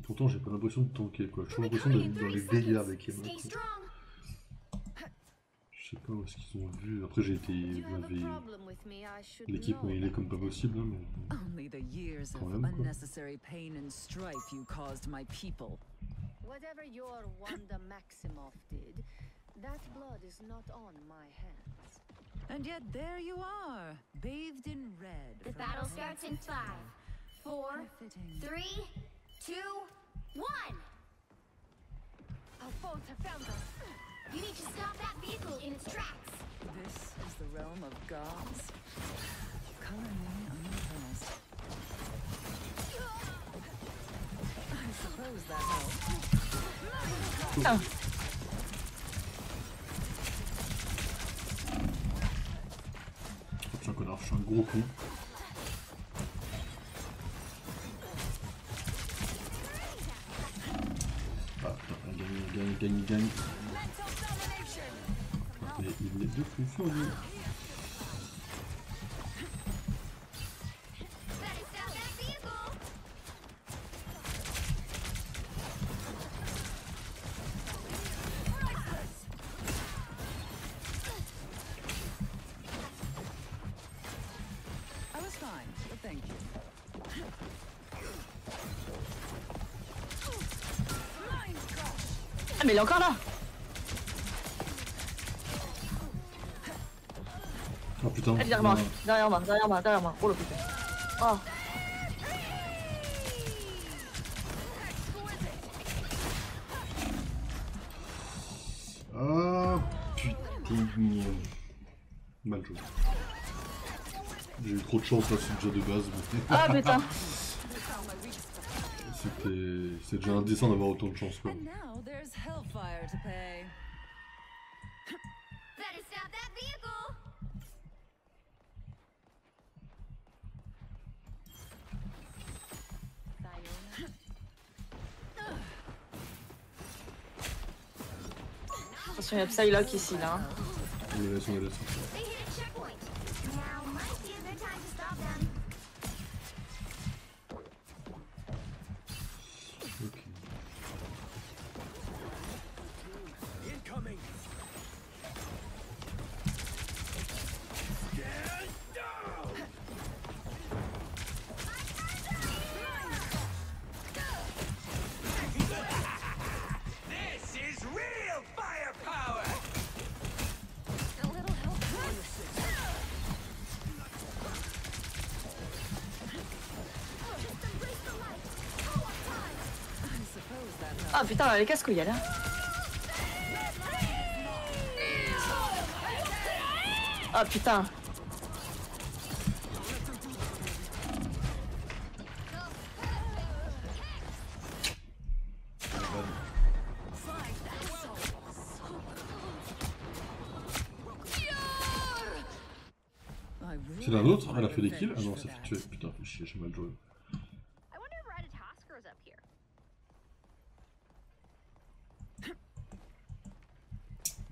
Pourtant, j'ai pas l'impression de tanker, quoi. J'ai l'impression d'être dans les dégâts avec Emma. Je sais pas où est-ce qu'ils ont vu. Après, j'ai été. L'équipe m'a aidé comme pas possible, hein, mais. Only the years Quand of même, quoi. unnecessary pain and strife you caused my people. Whatever your Wanda Maximoff did, that blood is not on my hands. And yet there you are, bathed in red. The battle starts in 5, 4, 3, 2, 1! Our foes have found us. You need to stop that vehicle in its tracks. This is the realm of gods. Color me unimpressed. I suppose that helps. Ah. Oh, putain, connard, je suis un gros con. Ah putain, il gagne. Et il est de plus furieux. I was fine, but thank you. Ah, mais il est encore là. Oh putain. Ah, derrière moi. Oh le putain. Oh. Ah putain. Mal joué. J'ai eu trop de chance là, c'est déjà de base. Mais... Ah putain. C'est déjà indécent d'avoir autant de chance, quoi. And now there's hellfire to pay. Better stop that vehicle! Attention, il y a Psylocke ici là. On les laisse. They hit a checkpoint. Now might be a good time to stop them. Ok. Incoming. This is real firepower. A little help. Just embrace the light. All of time. I suppose that helps. Ah putain, les casse-couilles là. Ah putain. I will. C'est l'un autre, elle a fait des kills. Ah non, ça fait tuer. Putain, fait chier, j'ai mal joué. I wonder if Ratatosker's up here.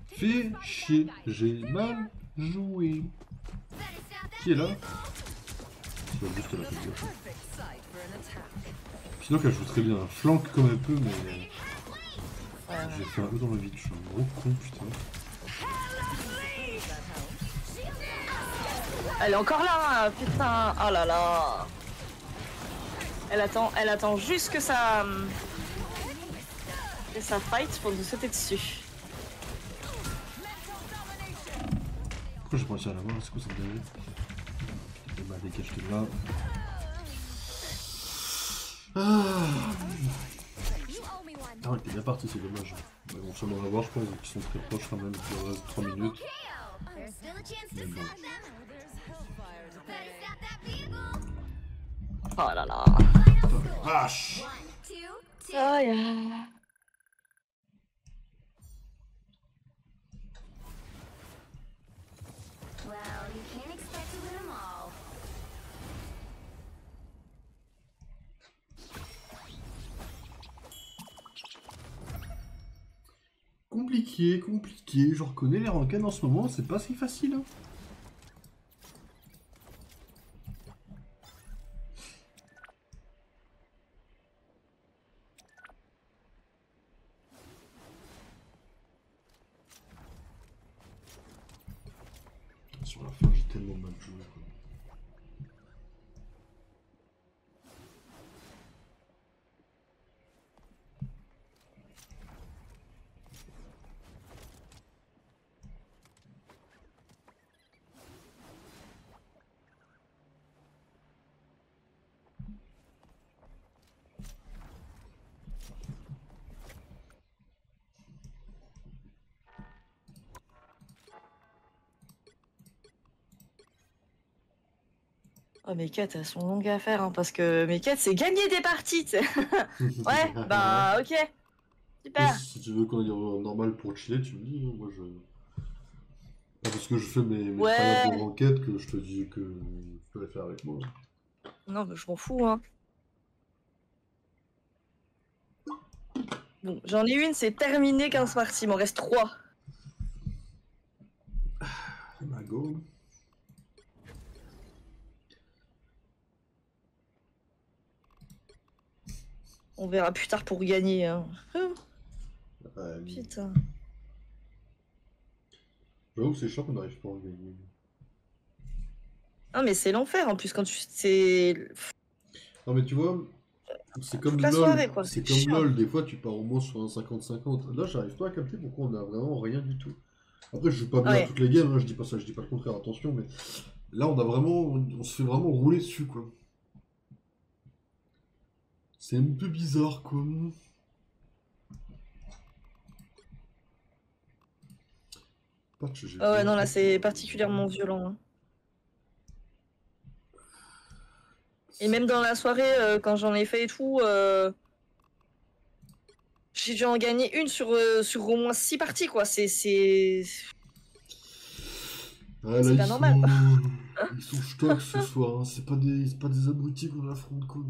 Fait chier, j'ai mal joué. Qui est là? C'est juste la figure. Perfect site for an attack. Sinon qu'elle joue très bien, un flank comme elle peut, mais... J'ai fait un peu dans le vide, je suis un gros con, putain. Elle est encore là, putain. Oh là là. Elle attend juste que ça fight pour nous sauter dessus. Pourquoi j'ai pas réussi à la voir? C'est quoi cette dinguerie? Et bah dégage de là. Ah, elle était bien partie, c'est dommage. Ils vont sûrement la voir, je pense, qu'ils sont très proches quand même, il reste 3 minutes. There's still a chance to Mais bon. stop them. There's hellfire to Better pay. stop that vehicle. Oh là là. Vache! 1, 2, 2. Oh yeah. Well, you can't expect to win them all. Compliqué. compliqué, compliqué. Je reconnais les ranked en ce moment, c'est pas si facile. Hein. Sur la fin, j'ai tellement mal joué. Quoi. Oh, mes quêtes, elles sont longues à faire, hein, parce que mes quêtes, c'est gagner des parties, tu sais. Ouais, bah, ok. Super. Si tu veux qu'on aille en normal pour chiller, tu me dis. Hein, moi, je... Pas parce que je fais mes tryhards de ranked que je te dis que tu peux les faire avec moi. Non, mais je m'en fous, hein. Bon, j'en ai une, c'est terminé 15 parties, il m'en reste 3. Bah, go. On verra plus tard pour gagner. Hein. Putain. J'avoue que c'est chiant qu'on n'arrive pas à en gagner. Ah mais c'est l'enfer en plus quand tu... C'est... Non mais tu vois, c'est comme LOL. C'est comme LOL, des fois tu pars au moins sur un 50-50. Là j'arrive pas à capter pourquoi on a vraiment rien du tout. Après je joue pas bien à toutes les games, hein, je dis pas ça, je dis pas le contraire, attention, mais là on a vraiment... On se fait vraiment rouler dessus quoi. C'est un peu bizarre quoi. Ah ouais non là c'est particulièrement violent. Hein. Et même dans la soirée quand j'en ai fait et tout, j'ai dû en gagner une sur au moins 6 parties quoi. C'est ouais, c'est pas normal. Ils sont stock ce soir, hein. C'est pas des abrutis qu'on affronte quoi.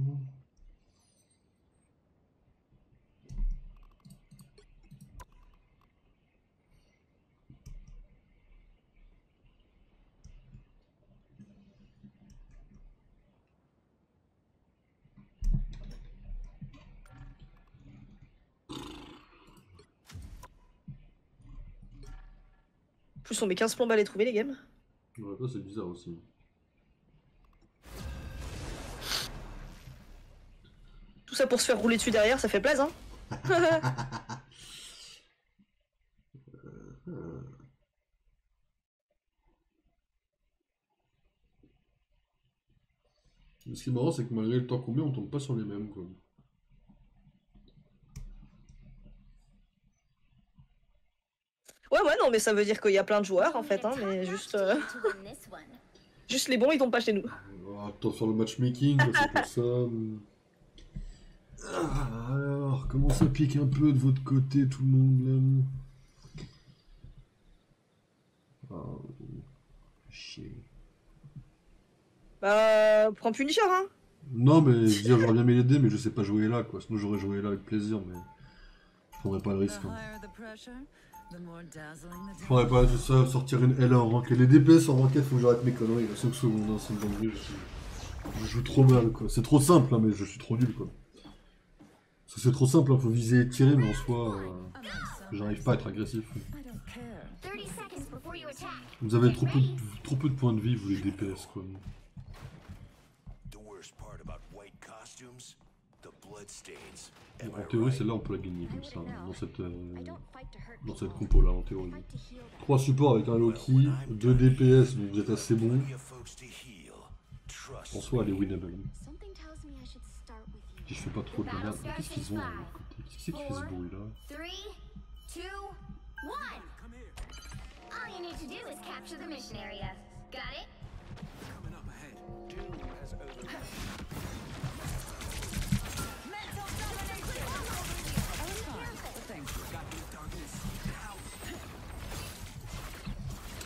En plus on met 15 plombes à les trouver les games. Ouais, ça c'est bizarre aussi. Tout ça pour se faire rouler dessus derrière, ça fait plaisir. Hein. Ce qui est marrant, c'est que malgré le temps qu'on met, on tombe pas sur les mêmes quoi. Ouais, non, mais ça veut dire qu'il y a plein de joueurs en fait, hein, mais juste. Juste les bons, ils tombent pas chez nous. Attends sur le matchmaking, c'est pour ça. Alors, comment ça pique un peu de votre côté, tout le monde là? Chier. Bah, prends Punisher, hein. Non, mais dire j'aurais bien m'aider, mais je sais pas jouer là, quoi. Sinon j'aurais joué là avec plaisir, mais je prendrais pas le risque. Hein. Je prendrais pas tout ça, sortir une L en ranked. Les DPS en ranked, faut que j'arrête mes conneries. La seule seconde, hein, c'est une dinguerie. Je joue trop mal, quoi. C'est trop simple, hein, mais je suis trop nul, quoi. Parce que c'est trop simple, hein, faut viser et tirer, mais en soi, j'arrive pas à être agressif. Vous avez trop peu de points de vie, vous les DPS, quoi. En théorie, celle-là, on peut la gagner comme ça, dans cette compo-là, en théorie. 3 supports avec un Loki, 2 DPS, donc vous êtes assez bon. En soi, elle est winnable. Si je fais pas trop de merde, qu'est-ce qu'ils ont de l'autre côté? Qui c'est qui fait ce bruit-là?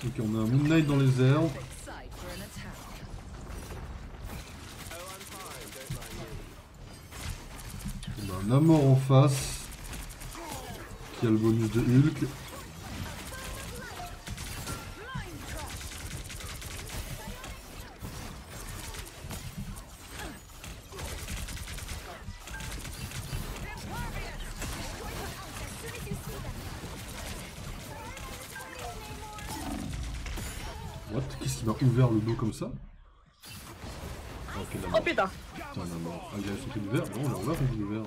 Ok, on a un Moon Knight dans les airs. On a un Namor en face qui a le bonus de Hulk. What? Qu'est-ce qui m'a ouvert le dos comme ça? Ok, Oh putain! Putain, la mort. Ah, il a sauté du verre? Non, on a ouvert du verre.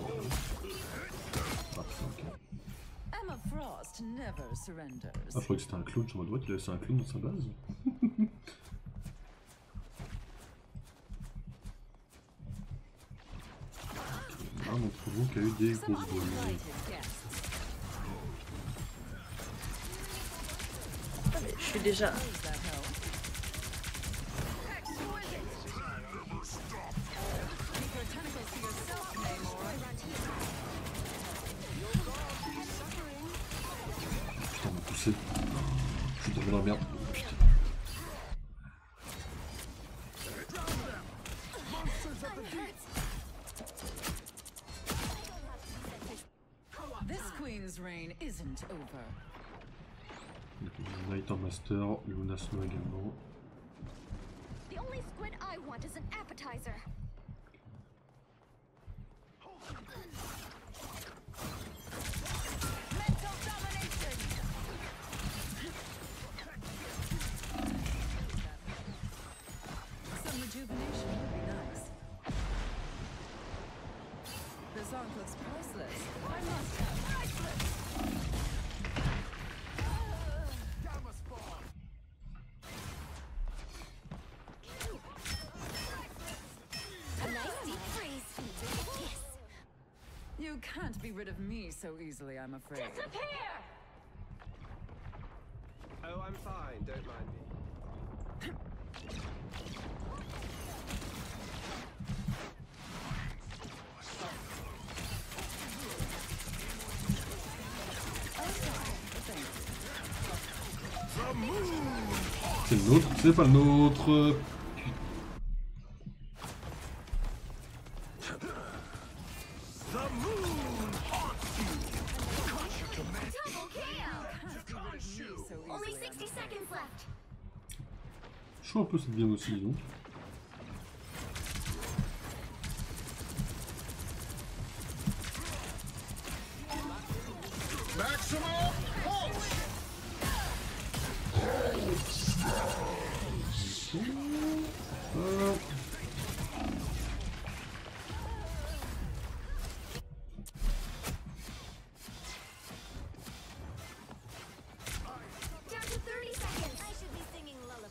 Ah, putain, ok. Emma Frost never surrenders. Ah, je croyais que c'était un clown, je me dois qu'il a laissé un clown dans sa base. Un d'entre vous qui a eu des grosses balles. Je suis déjà... Putain, on m'a poussé. Je suis tombé dans la merde. Putain. This queen's reign isn't over. Knight en master, Luna Snow également. The only squid I want is an appetizer. Mental domination. Some rejuvenation would be nice. This arc looks priceless. I must have priceless. A nice deep freeze. Yes. You can't be rid of me so easily, I'm afraid. Disappear! Oh, I'm fine. Don't mind me. C'est le nôtre, c'est pas le nôtre. Only 60 seconds left. Chaud un peu cette game aussi, donc. Down to 30 seconds. I should be singing lullaby.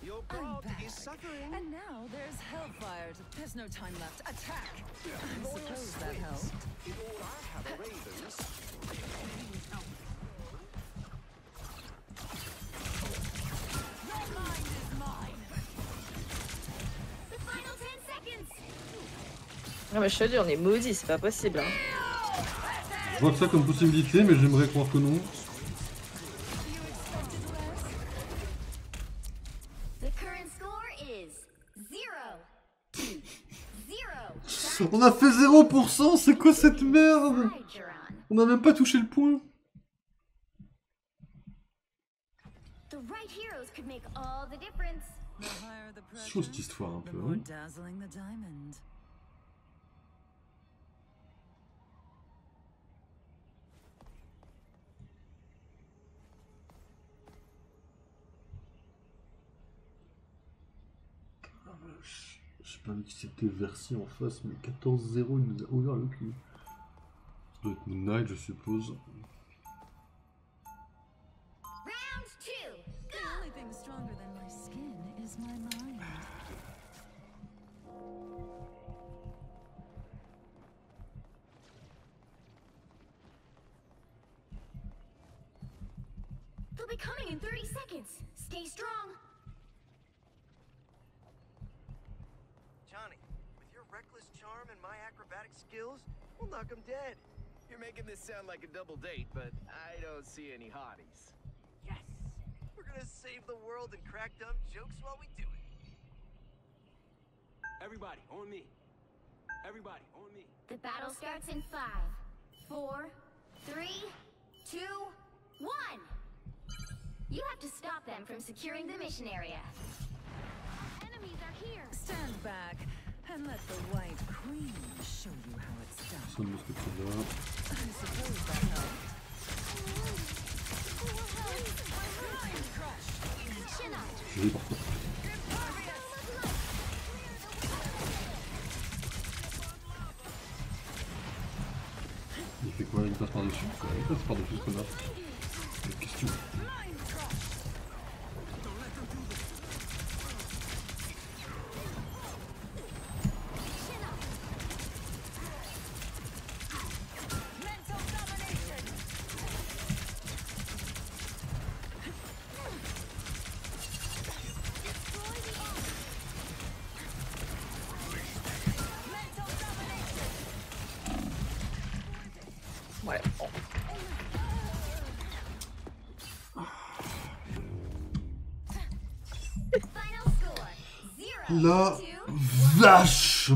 Your I'm god back. is suffering. And now there's Hellfire. There's no time left. Attack! I Loyal suppose that Swiss. helped. In all I have are ravens. Your mind is mine. The final 10 seconds. Non mais je te dis, on est maudits, c'est pas possible. Hein. Je vois que ça comme possibilité, mais j'aimerais croire que non. The current score is 0-0. On a fait 0%, c'est quoi cette merde? Side you're on. On n'a même pas touché le point. The right heroes could make all the difference. The higher the pressure, Chaud cette histoire un the peu. more Hein. dazzling the diamond. J'ai pas vu que c'était Versi en face, mais 14-0, il nous a ouvert le cul. Ça doit être Moon Knight, je suppose. Round 2. The only thing stronger than my skin is my mind. They'll be coming in 30 seconds. Stay strong. Johnny, with your reckless charm and my acrobatic skills, we'll knock him dead. You're making this sound like a double date, but I don't see any hotties. Yes! We're gonna save the world and crack dumb jokes while we do it. Everybody, on me. Everybody, on me. The battle starts in 5, 4, 3, 2, 1. You have to stop them from securing the mission area. Enemies are here. Stand back and let the White Queen show you how it's done. Personne ne se fait là. I suppose that helped. Chin up. Oui, par contre. Il fait quoi? Il passe par-dessus? Il passe par-dessus ce connard. Quelle question. Ouais. La vache!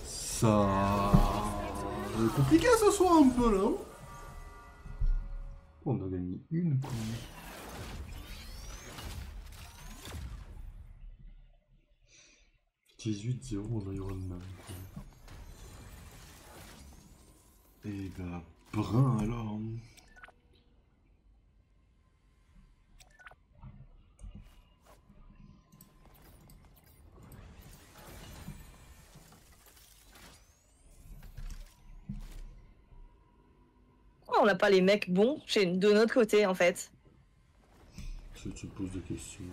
Ça... C'est compliqué ce soir un peu là. On a gagné une couille. « 18-0 en Iron Man. » Et bah, brun alors. Pourquoi on n'a pas les mecs bons de notre côté en fait? Tu te poses des questions.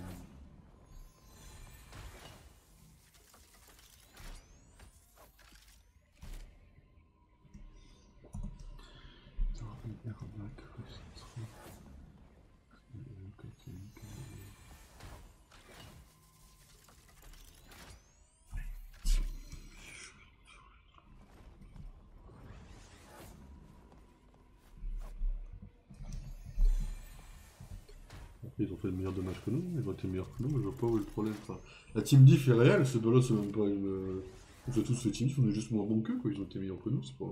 Ils ont fait le meilleur dommage que nous, ils ont été meilleurs que nous, mais je vois pas où est le problème. Enfin, la team diff est réelle, ces deux-là c'est même pas une... On fait tous ces team diff, on est juste moins bons qu'eux, quoi. Ils ont été meilleurs que nous, c'est pas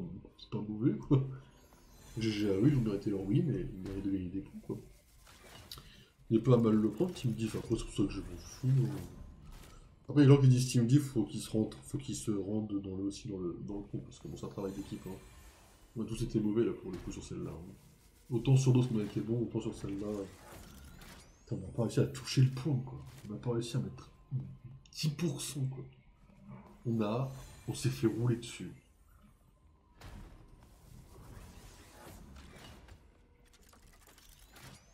mauvais, quoi. GG à eux, ils ont mérité leur win et ils méritent de gagner des points, quoi. Il est pas à mal le prendre, team diff, après c'est pour ça que je m'en fous. Après les gens qui disent team diff, faut qu'ils se rendent dans le, aussi dans le compte, parce que bon, c'est un travail d'équipe, hein. On a tous été mauvais là pour le coup sur celle-là. Hein. Autant sur d'autres on a été bon, autant sur celle-là. On n'a pas réussi à toucher le point, quoi. On n'a pas réussi à mettre 10%, quoi. On s'est fait rouler dessus.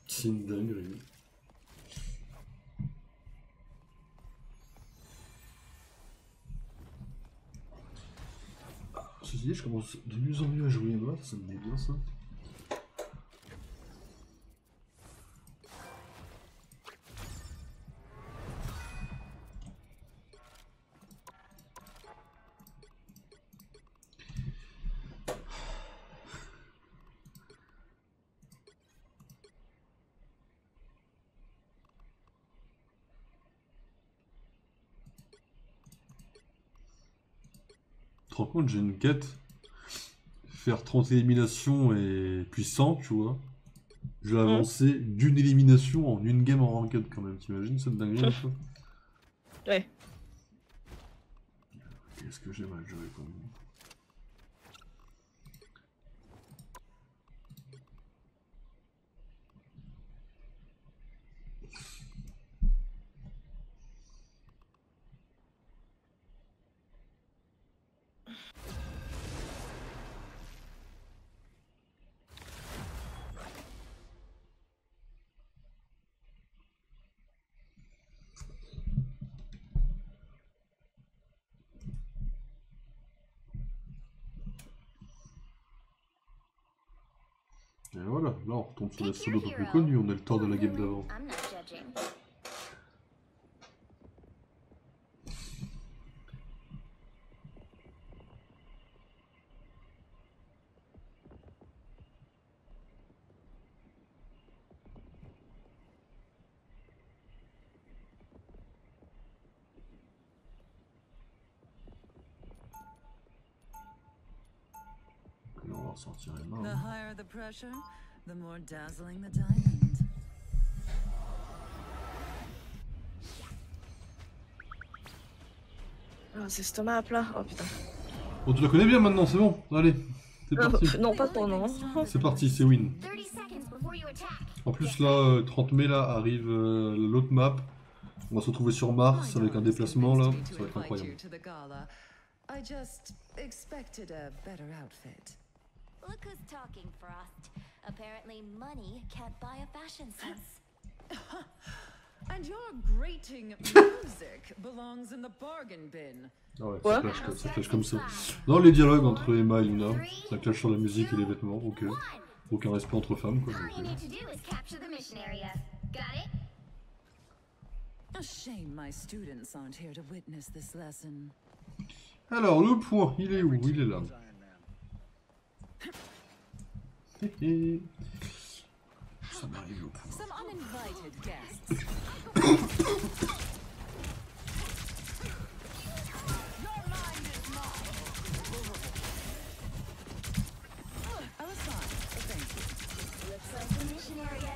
C'est une dinguerie. Ceci dit, je commence de mieux en mieux à jouer moi, ça me met bien ça. Tu te rends compte, j'ai une quête. Faire 30 éliminations et puissant, tu vois. Je vais avancer d'une élimination en une game en ranked quand même. T'imagines cette dinguerie un peu? Ouais. Qu'est-ce que j'ai mal joué quand même. Et voilà, là on retombe sur la solo un peu plus connue, on a le temps de la game d'avant. On va ressortir les mains. The higher the pressure, the more dazzling the diamond. Oh, c'est stomac à plat. Oh putain. Bon, tu la connais bien maintenant, c'est bon, allez. C'est parti. Non, pas pour non. C'est parti, c'est win. 30 seconds before you attack. En plus là, 30 mai là, arrive l'autre map. On va se retrouver sur Mars avec un déplacement là. Ça va être incroyable. I just expected a better outfit. Look who's talking, Frost. Apparently money can't buy a fashion sense. And your grating music belongs in the bargain bin. Ah ouais, ça clash comme ça. Non, les dialogues entre Emma et Luna, ça clash sur la musique et les vêtements, ok. Aucun respect entre femmes, quoi. All you need to do is capture the mission area. Got it? A shame my students aren't here to witness this lesson. Alors, le point, il est où? Il est là. Ça m'arrive au point. Some uninvited guests.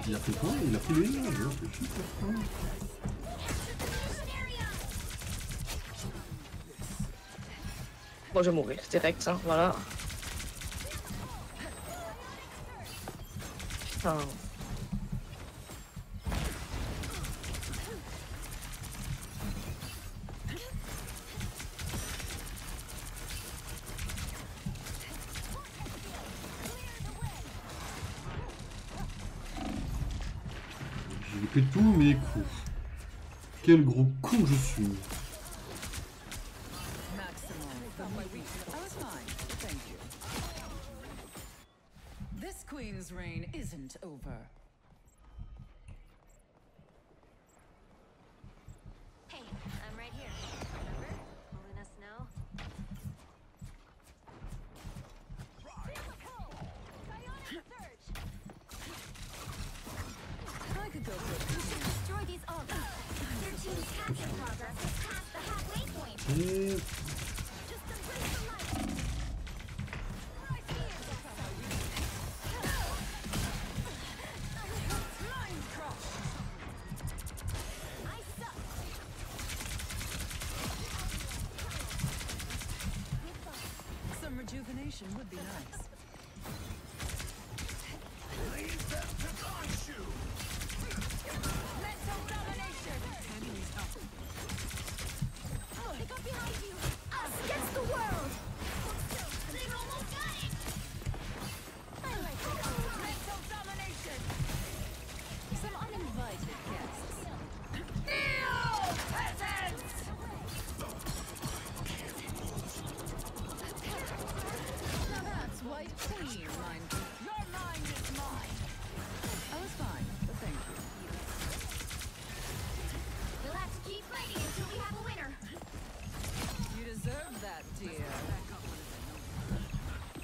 Il a pris quoi? Il a pris les lignes. Bon, je vais mourir direct, hein, voilà. Putain. J'ai loupé tous mes coups. Quel gros con je suis. This queen's reign isn't over. Hey, I'm right here. Remember? Holding us now? I could go for a peek. Destroy these ults. Your team's capture progress has passed the halfway point. Just embrace the light. Some rejuvenation would be nice. Leave them to crush you. Mental domination. Enemies up. They got behind you. Us against the world. They've almost got it. I like it. Mental domination. Some uninvited guests. Kneel, peasants. Now that's White Queen, mind you. Your mind is mine. I was fine, but thank you. We'll have to keep fighting until we have a winner. You deserve that, dear.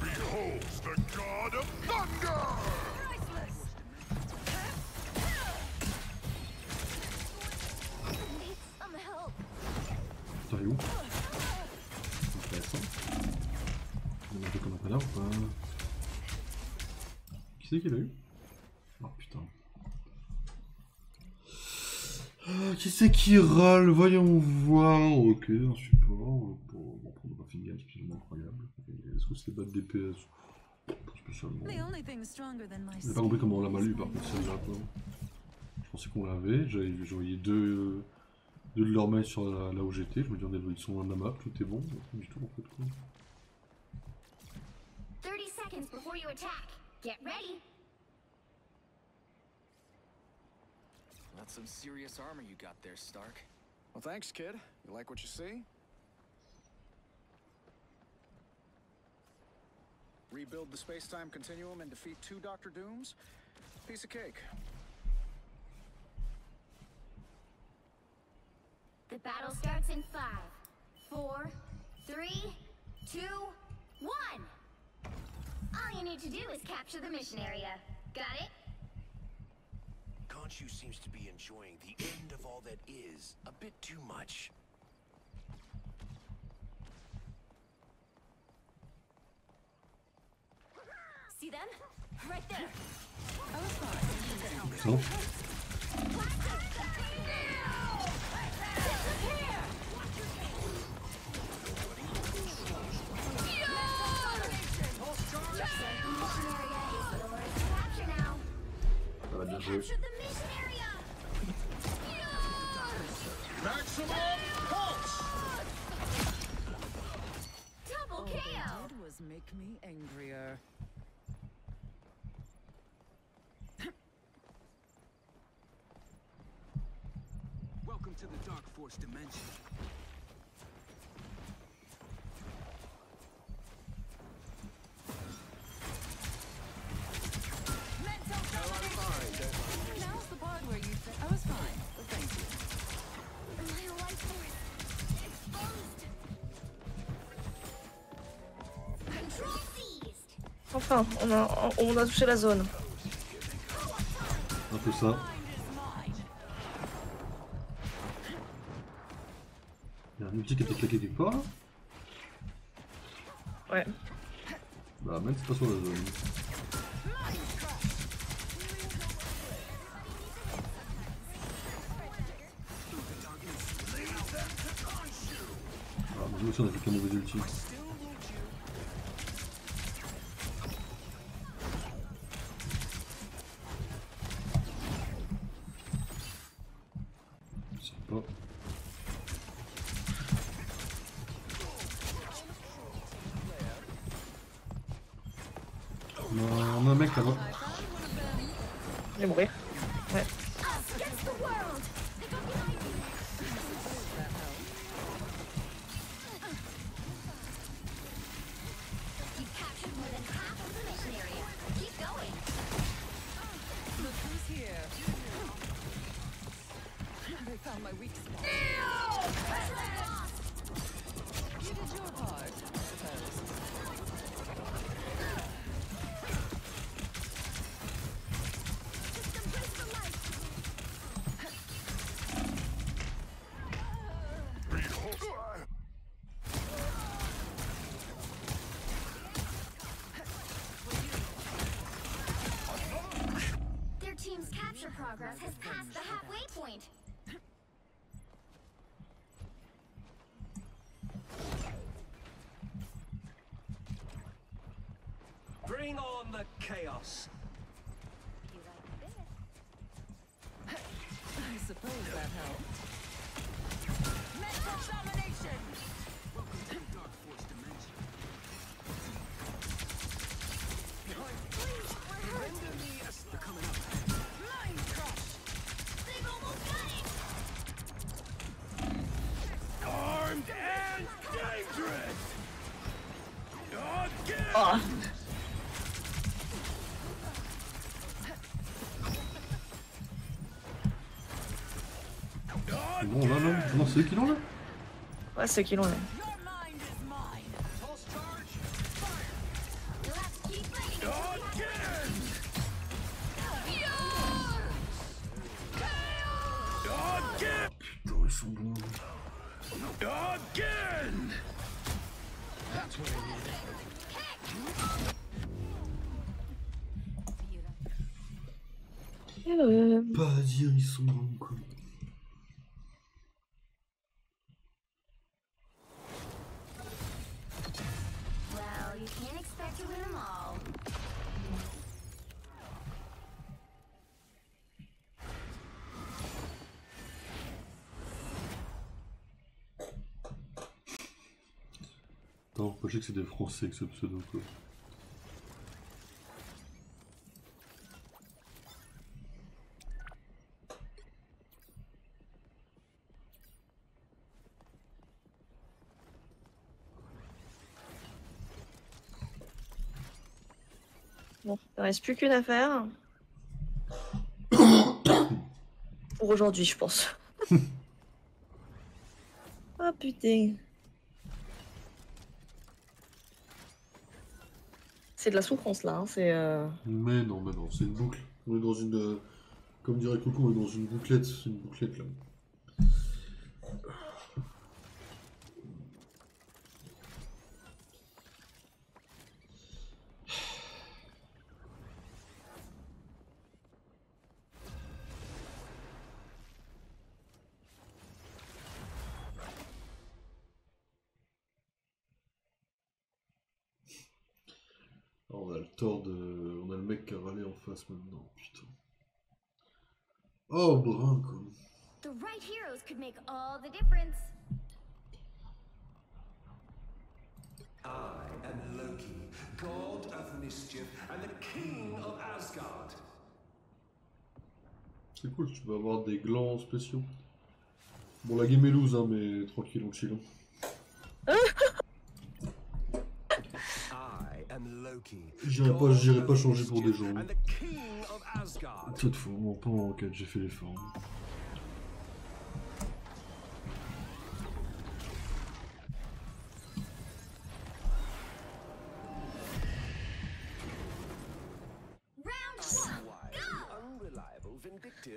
Behold the god of thunder! Priceless. Need some help. T'es où? Intéressant. On a fait comme un connard ou pas? Qui c'est qui l'a eu? Oh putain. Qui c'est qui râle? Voyons voir. Ok, un support pour prendre un film absolument incroyable. Est-ce que c'est des bottes DPS? Pas spécialement. The only thing stronger than my J'ai pas compris comment on l'a mal eu par contre celle-là. Je pensais qu'on l'avait. J'ai envoyé deux de leurs mails sur là où j'étais. Je me disais ils sont dans la map, tout est bon. Pas du tout en fait quoi. 30 seconds before you attack. Get ready. That's some serious armor you got there, Stark. Well, thanks, kid. You like what you see? Rebuild the space-time continuum and defeat 2 Dr. Dooms? Piece of cake. The battle starts in 5, 4, 3, 2, 1. All you need to do is capture the mission area. Got it? Khonshu seems to be enjoying the end of all that is a bit too much. See them? Right there. So. joué. All they did was make me angrier. Welcome to the Dark Force dimension. Now's the part where you say I was fine, but thank you. My life force exposed. Control seized. Enfin, on a touché la zone. Un peu ça. Il y a un outil qui était claqué quelque part là. Ouais. Bah même c'est pas sur la zone. Ah moi aussi on a fait qu'un mauvais ulti. Je sais pas. On a un mec là-bas. Il va mourir. Ouais. Look who's here. They found my weak spot. You did your part, I suppose. Their team's capture progress has passed the halfway point. Bring on the chaos. I suppose that helped. Mental domination! Welcome to the Dark Force dimension. Render me a... They're coming up. Mind crush! They've almost got it! Armed and dangerous! Again! Oh. C'est bon là là. Non c'est eux qui l'ont là. Ouais, c'est qui l'ont là. Your mind is mine! Pulse charge. Let's keep fighting! Again! Again! Putain ils sont bons. Again! That's what I needed. Pas à dire ils sont bons quoi. Well, you can't expect to win them all. Attends, je sais que c'est des Français que ce pseudo quoi. Bon, il ne reste plus qu'une affaire. Pour aujourd'hui, je pense. Ah putain. C'est de la souffrance là, hein. C'est. Mais non, c'est une boucle. On est dans une. Comme dirait Coco, on est dans une bouclette. C'est une bouclette là. Alors, on a le tort de. On a le mec qui a râlé en face maintenant, putain. Oh, brun, quoi. The right heroes could make all the difference. I am Loki, god of mischief and the king of Asgard. C'est cool, tu vas avoir des glands spéciaux. Bon, la game est loose, hein, mais tranquille, on chill. J'irai pas changer pour des gens. Toute fois, bon, pas en enquête, j'ai fait l'effort.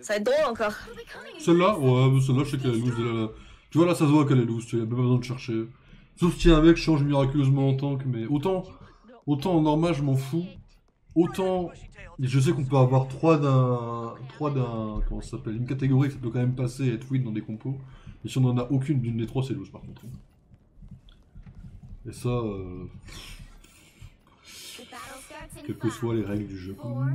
Ça va être drôle encore. Celle-là, ouais, celle-là, je sais qu'elle est loose. Tu vois, là, ça se voit qu'elle est loose, tu vois, y a pas besoin de chercher. Sauf si un mec change miraculeusement en tank, mais autant en normal, je m'en fous. Autant, je sais qu'on peut avoir 3 d'un, comment ça s'appelle, une catégorie que ça peut quand même passer et être win dans des compos. Et si on en a aucune d'une des 3, c'est loose par contre. Et ça, quelles que soient les règles du jeu. 4, 3, 2, 1.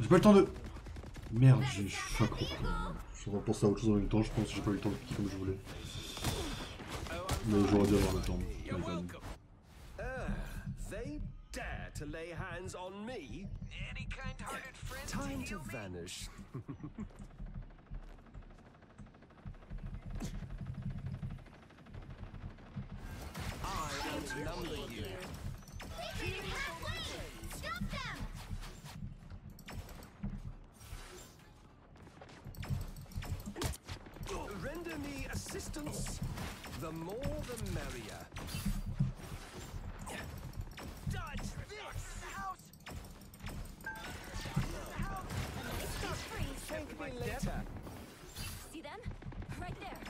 J'ai pas le temps de... Merde, je suis accro. Je vais penser à autre chose en même temps, je pense que j'ai pas eu le temps de piquer comme je voulais. Mais j'aurais dû avoir le temps. They dare to lay hands on me? Any kind-hearted friend time to vanish. I outnumber you. Stop them! Render me assistance. The more the merrier. Dodge this! Thank me later. See them? Right there.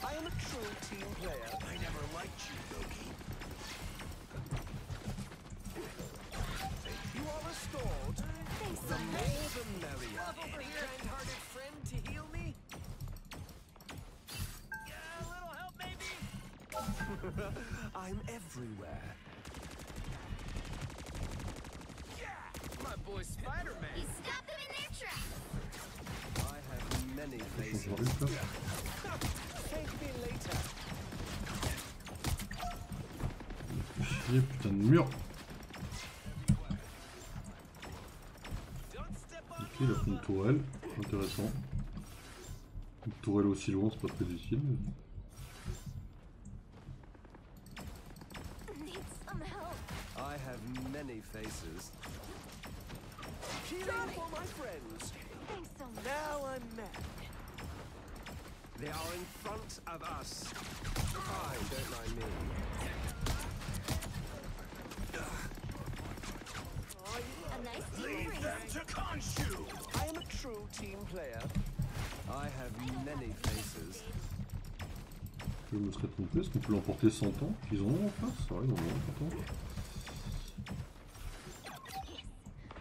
I am a true team player. I never liked you, Loki. You are restored. Thanks, The son. more the merrier. Any kind-hearted friend to heal me? A little help, maybe? I'm everywhere. Yeah! My boy Spider-Man. You stop them in their tracks! I have many faces. Thank me later. Chier, putain de mur. Ok, il a fait une tourelle, intéressant. Une tourelle aussi loin, c'est pas très utile. I have many faces. Healing for my friends. Thanks so much. Now I'm mad. They are in front of us. I don't mind me. A nice team race. To Khonshu! I am a true team player. I have many faces. Je me serais trompé, est-ce qu'on peut l'emporter 100 ans? Ils en ont en face? Ouais, ils en ont pourtant.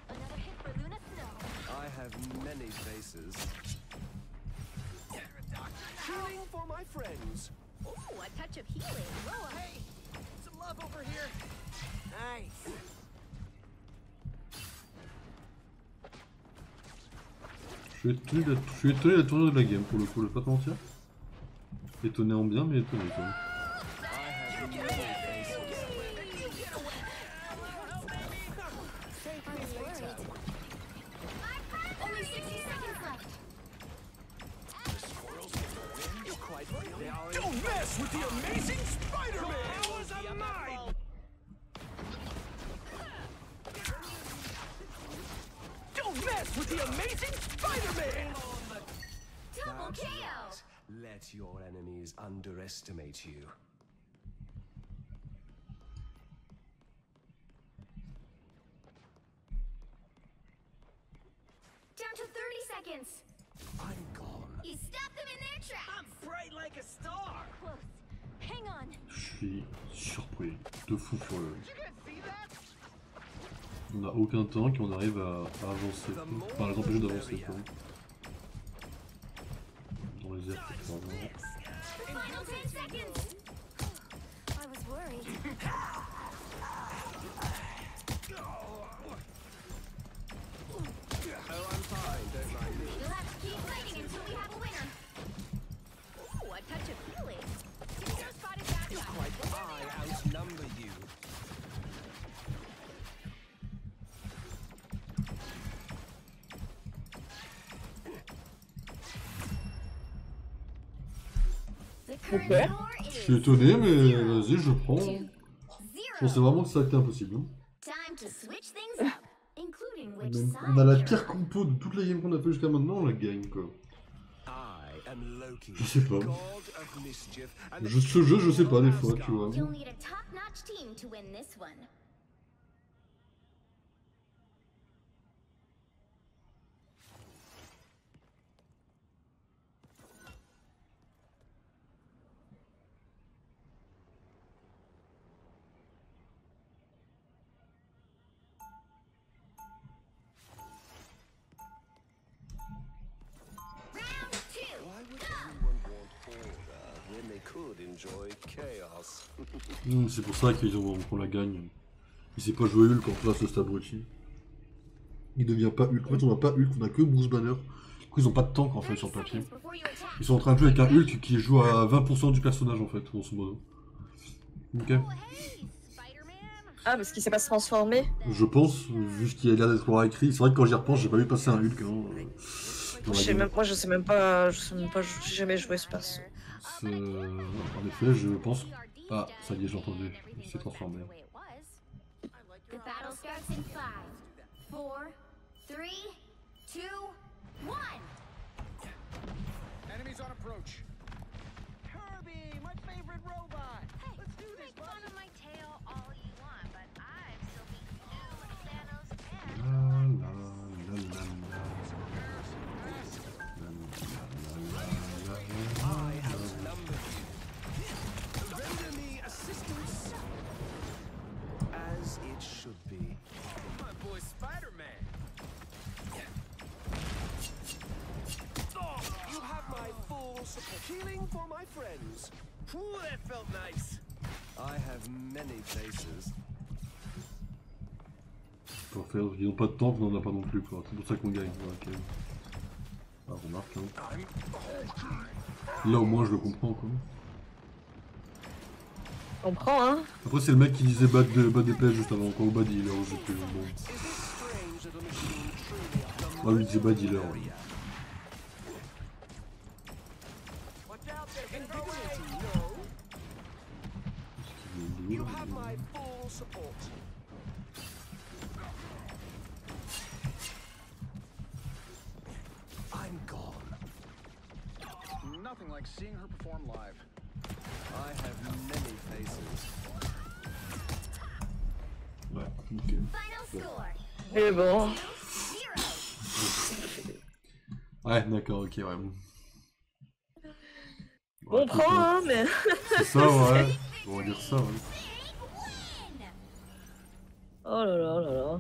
Another hit for Luna Snow. I have many faces. Healing for my friends. Ooh, a touch of healing. Whoa, Hey! Some love over here. Nice. Je suis étonné de la tournure de la game pour le coup, je vais pas te mentir. Étonné en bien, mais étonné quand même. Only 60 seconds left. Don't mess with the amazing Spider-Man! Powers of mine! Don't mess with the amazing Spider-Man! Double KO! Let your enemies underestimate you. Down to 30 seconds. I'm gone. You stop them in their tracks. I'm bright like a star. Close. Hang on. Je suis surpris, de fou furieux. You guys see that? On n'a aucun tank et on arrive à avancer. Enfin, les empêcher d'avancer quoi. Dans les airs, c'est pas vraiment. Final 10 seconds. I was worried. Oh, I'm fine, don't mind me. You'll have to keep fighting until we have a winner. Ooh, a touch of healing. Give me your spotted back. It's quite I outnumber you. The Ok. current score Je is suis étonné, mais vas-y, je prends. Je pensais vraiment que ça était impossible. Hein. time to switch things up, including which Même- side on a la you're pire on. compo de toutes les games qu'on a fait jusqu'à maintenant, on la gagne quoi. I am Loki, Je sais pas. god of mischief, and Juste ce jeu, je sais pas des fois, tu vois. You'll need a top-notch team to win this one. Round two. Why would anyone want order when they could enjoy chaos? C'est pour ça qu'on la gagne. Il sait pas jouer Hulk en face de cet abruti. Il devient pas Hulk. En fait, on a pas Hulk, on a que Bruce Banner. Du coup, ils ont pas de tank en fait sur le papier. Before you attack. Ils sont en train de jouer avec un Hulk qui joue à 20% du personnage en fait, grosso modo. Ok. Oh, hey, Spider-Man. Ah, parce qu'il sait pas se transformer. Je pense, vu ce qu'il a l'air d'être écrit. C'est vrai que quand j'y repense, j'ai pas vu passer un Hulk. Hein, dans la Je sais game. même, moi, je sais même pas, j'ai jamais joué ce perso. En effet, je pense. Ah, ça y est, j'ai entendu. Il s'est transformé. The battle starts in 5, 4, 3, 2, 1. Enemies on approach. Kirby, my favorite robot. Hey, Let's do this, make fun buddy. of my tail all you want, but I've still beaten you, Thanos, and La, la, la, la, la. I outnumber you. Render me assistance as it should be. My boy Spider-Man. Oh, you have my full support. Healing for my friends. Ooh, that felt nice. I have many faces. Pour faire, ils n'ont pas de tank, on n'en a pas non plus quoi. C'est pour ça qu'on gagne. Ouais, ok. Ah, remarque. Hein. Là au moins je le comprends quoi. On prend, hein. Après c'est le mec qui disait bad DPS juste avant quoi, ou bad healer, je sais plus. Bon. Ah oui, il disait bad healer. Ouais. Watch out, there, Invigorating, no? Il est You où, have là, my full support. I'm gone. Nothing like seeing her perform live. I have many faces. Ouais, ok. final score. Mais bon. 0. Ouais, d'accord, ok, ouais. On prend, hein, mais. C'est ça, ouais. On va dire ça, ouais. Oh là là là là.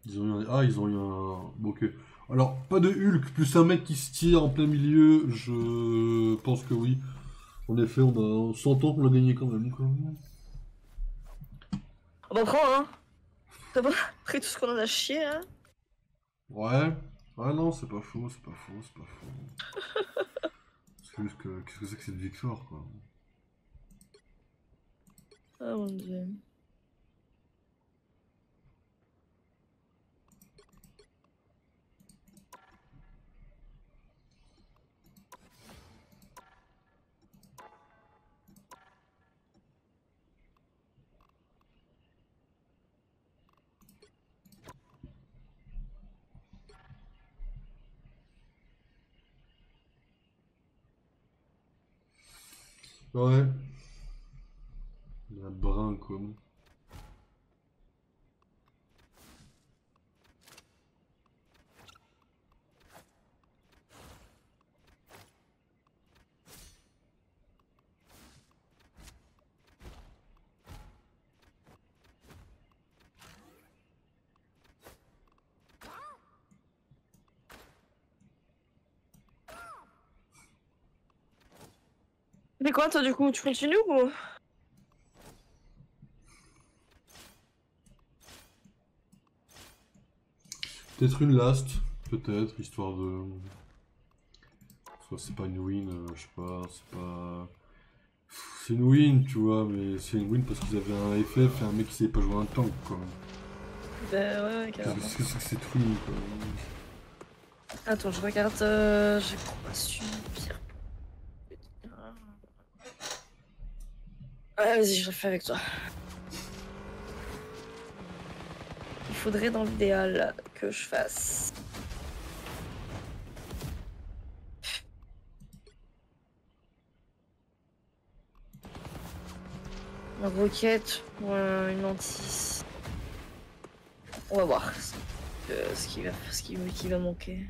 Ils ont eu un... Bon, ok. Alors, pas de Hulk, plus un mec qui se tire en plein milieu, je pense que oui. En effet, on a 100 ans qu'on l'a gagné quand même, quoi. On prend, hein. T'as pas pris tout ce qu'on en a chié, hein. Ouais. Ouais, non, c'est pas faux, c'est pas faux, c'est pas faux. C'est juste que... Qu'est-ce que c'est que cette victoire, quoi. Oh mon dieu. Ouais. La brun, quoi. Mais quoi, toi, du coup, tu continues ou... Peut-être une last, peut-être, histoire de... Soit c'est pas une win, je sais pas, c'est pas... C'est une win, tu vois, mais c'est une win parce qu'ils avaient un FF et un mec qui savait pas jouer un tank, quoi. Bah ouais, carrément. Qu'est-ce que c'est que cette win, quoi. Attends, je regarde... J'ai quoi su pire. Ouais, vas-y, je le fais avec toi. Il faudrait dans l'idéal que je fasse... Une roquette ou une mantis. On va voir ce qui va manquer.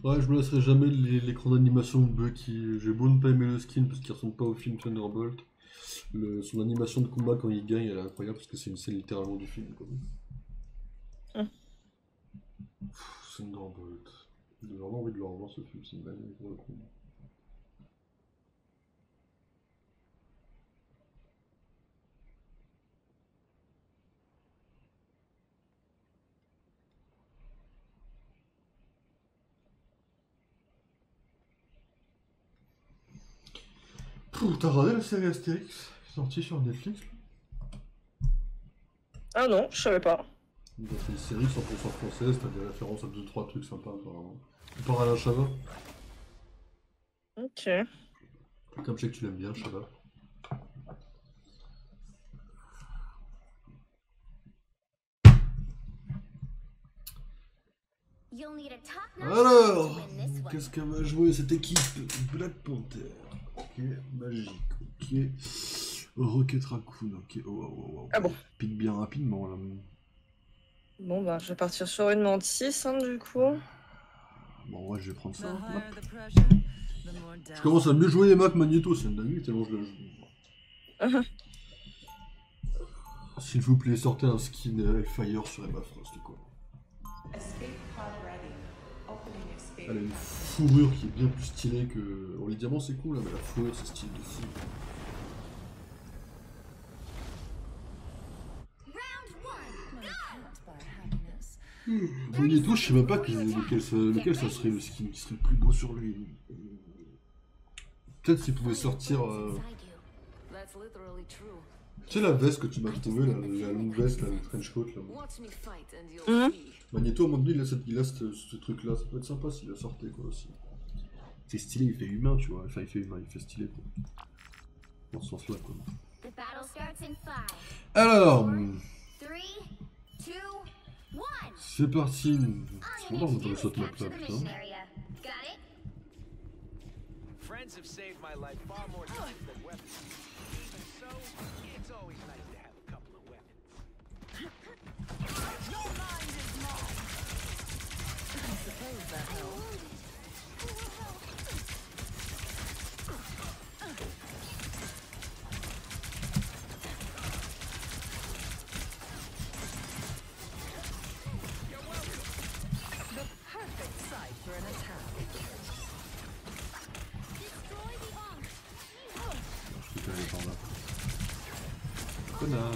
Ouais, je me laisserai jamais l'écran d'animation de Bucky. J'ai beau ne pas aimer le skin parce qu'il ressemble pas au film Thunderbolt. Son animation de combat quand il gagne, elle est incroyable parce que c'est une scène littéralement du film, quoi. Thunderbolt. J'ai vraiment envie de le revoir ce film, c'est une dinguerie pour le coup. T'as regardé la série Astérix sortie sur Netflix là? Ah non, je savais pas. C'est une série 100% française, t'as des références à 2-3 trucs sympas apparemment. Tu parles à Alain Chabat? Ok. Comme je sais que tu l'aimes bien, Chabat. Alors, qu'est-ce qu'elle va jouer cette équipe? Black Panther. Ok, magique. Ok. Rocket Raccoon. Ok. Oh. Ah bon. Pique bien rapidement là. Bon bah je vais partir sur une mantis hein, du coup. Bon ouais je vais prendre ça. Hop. Je commence à mieux jouer les maps Magneto, c'est une dinguerie tellement je le joue. S'il vous plaît, sortez un skin Hellfire sur Emma Frost quoi. Elle a une fourrure qui est bien plus stylée que... Bon, les diamants c'est cool, hein, mais la fourrure c'est stylé de fou. Magneto, je sais même pas lequel ça serait le skin qui serait le plus beau sur lui. Peut-être s'il pouvait sortir... Tu sais la veste que tu m'as trouvée, la longue veste, la trench coat là. Magneto, à un moment donné, il a ce truc-là, ça peut être sympa s'il la sortait quoi aussi. C'est stylé, il fait humain, tu vois. Enfin, il fait humain, il fait stylé quoi. Dans ce sens-là quoi. Alors... C'est parti. C'est longtemps qu'on entend cette map là, putain. Friends have saved my life far more times than weapons. Even so, it's always nice to have a couple of weapons. Your mind is mine. I suppose that helps. The perfect site for an attack. Je vais aller par là. Connard.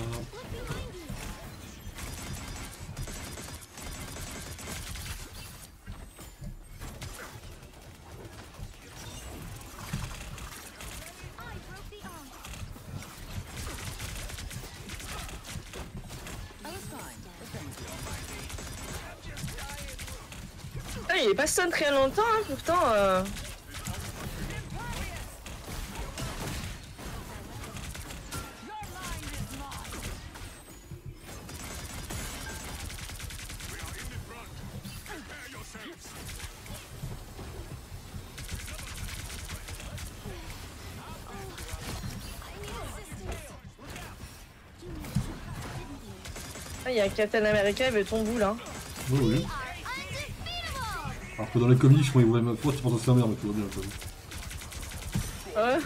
il est pas stun très longtemps, hein, pourtant. Il y a Captain America, il veut ton bout là. Oui, oui. Alors que dans les comics, je crois qu'il voulait même pas, tu penses à sa mère, mais tu vois bien quand même. Ouais.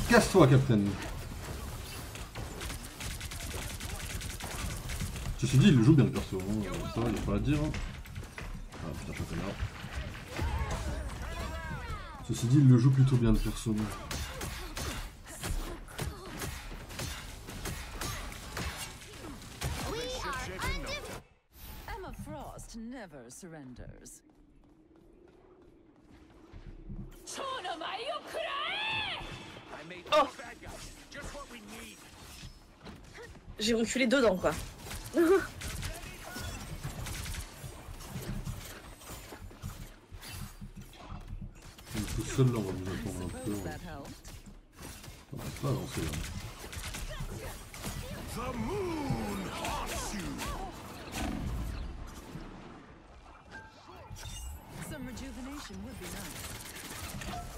Casse-toi, Captain. Ceci dit, il le joue bien le perso, hein. Ça, il n'y a pas à dire. Hein. Ah putain, je suis un connard. Ceci dit, il le joue plutôt bien le perso. Emma Frost never surrenders. Oh, j'ai reculé dedans quoi. Tout seul là, on va nous attendre un peu. On va pas avancer là. The moon haunts you. Some rejuvenation would be nice.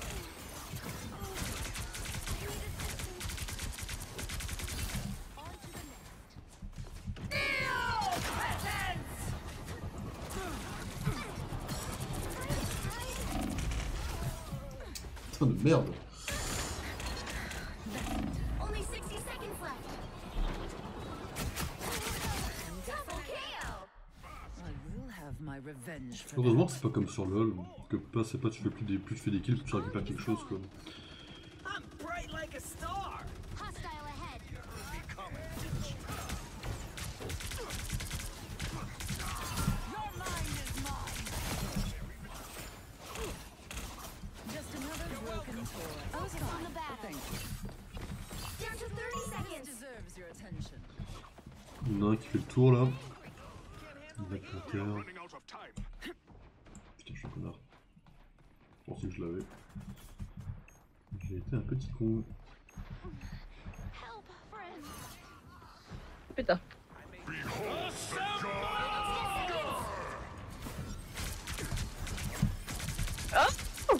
Putain de merde. Only 60 seconds left. Double KO. I will have my revenge for Heureusement que c'est pas comme sur LoL, que c'est pas tu fais plus tu fais des kills, tu récupères quelque chose quoi. I'm bright like a star. Hostile ahead. Your mind is mine. Just another broken toy. Focus on the Fine. battle. Thank you. Down to 30 This seconds. deserves your attention. Il y en a un qui fait le tour là. Il va à terre. Putain, je suis un connard. Je pensais que je l'avais. J'ai été un petit con. Help, friend. Putain. Oh,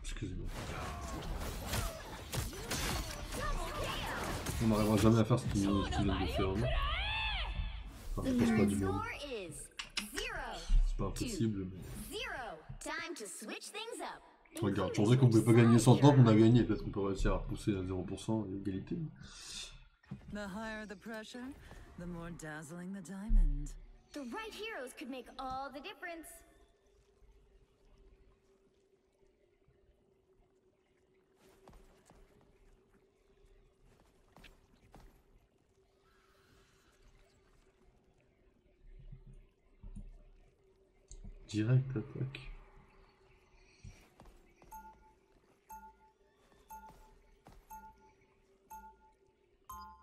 Excusez-moi. On n'arrivera jamais à faire ce qu'il vient de faire. Hein. Enfin, je pense pas du monde. Score is 0. C'est pas impossible, mais. 0. Time to switch things up. Regarde, je pensais qu'on pouvait pas gagner 100 ans, qu'on a gagné. Peut-être qu'on peut réussir à repousser à 0% l'égalité. The higher the pressure, the more dazzling the diamond. The right heroes could make all the difference. Direct attaque.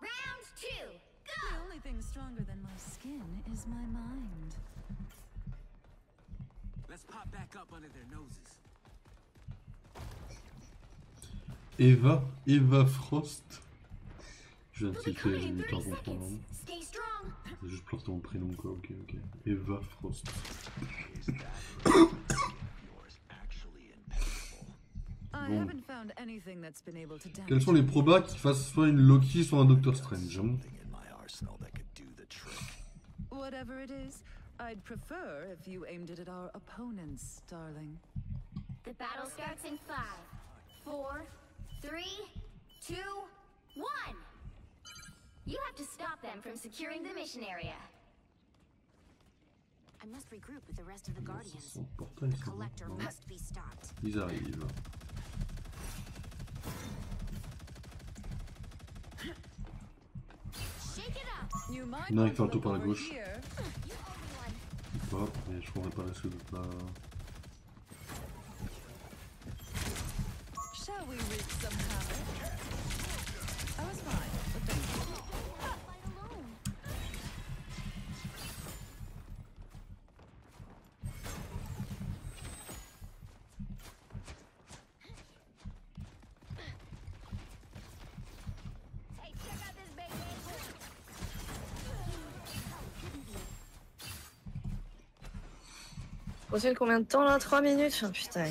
Round 2. The only thing stronger than my skin is my mind. Let's pop back up under their noses. Eva Frost. Je viens de citer, j'ai mis le temps à comprendre. Stay strong. J'ai juste planté mon prénom quoi, ok. Eva Frost. I Bon. haven't found anything that's been able to damage. Quels sont les probas qui fassent soit une Loki, soit un Doctor Strange hein? Whatever it is, I'd prefer if you aimed it at our opponents, darling. The battle starts in 5, 4, 3, 2, 1. You have to stop them from securing the mission area. I must regroup with the rest of the Guardians. Portail, The ça, Collector non. must be stopped. Ils arrivent. Shake it up. You might Il y en a un want qui fait un to tour par la look gauche. over here. You owe me one. pas, mais je prendrais pas la risque de pas... Shall we reach some havoc? I was fine, but thank you. On tient combien de temps là? 3 minutes? Oh, putain.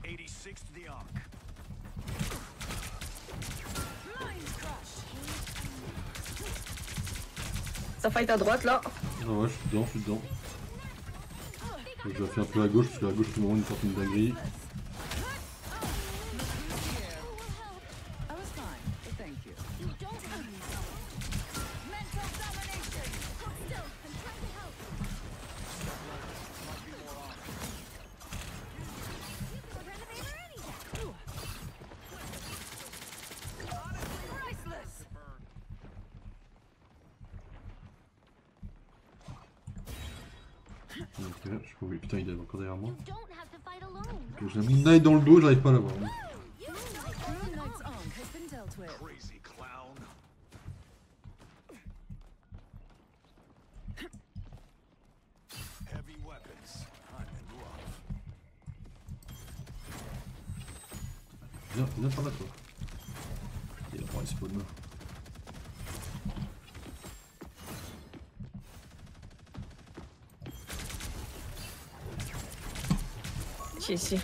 86 to the arc. Ça fight à droite là. Ah ouais, je suis dedans, Donc, je vais faire un peu à gauche, parce qu'à gauche, tout le monde, une sorte de dinguerie. Ok, je peux... Oui, putain, il est encore derrière moi. Ok, j'ai mis une knight dans le dos, j'arrive pas à l'avoir. Crazy clown. Heavy weapons. I'm in love. Viens par là, toi. Il a pas respawn. Ici.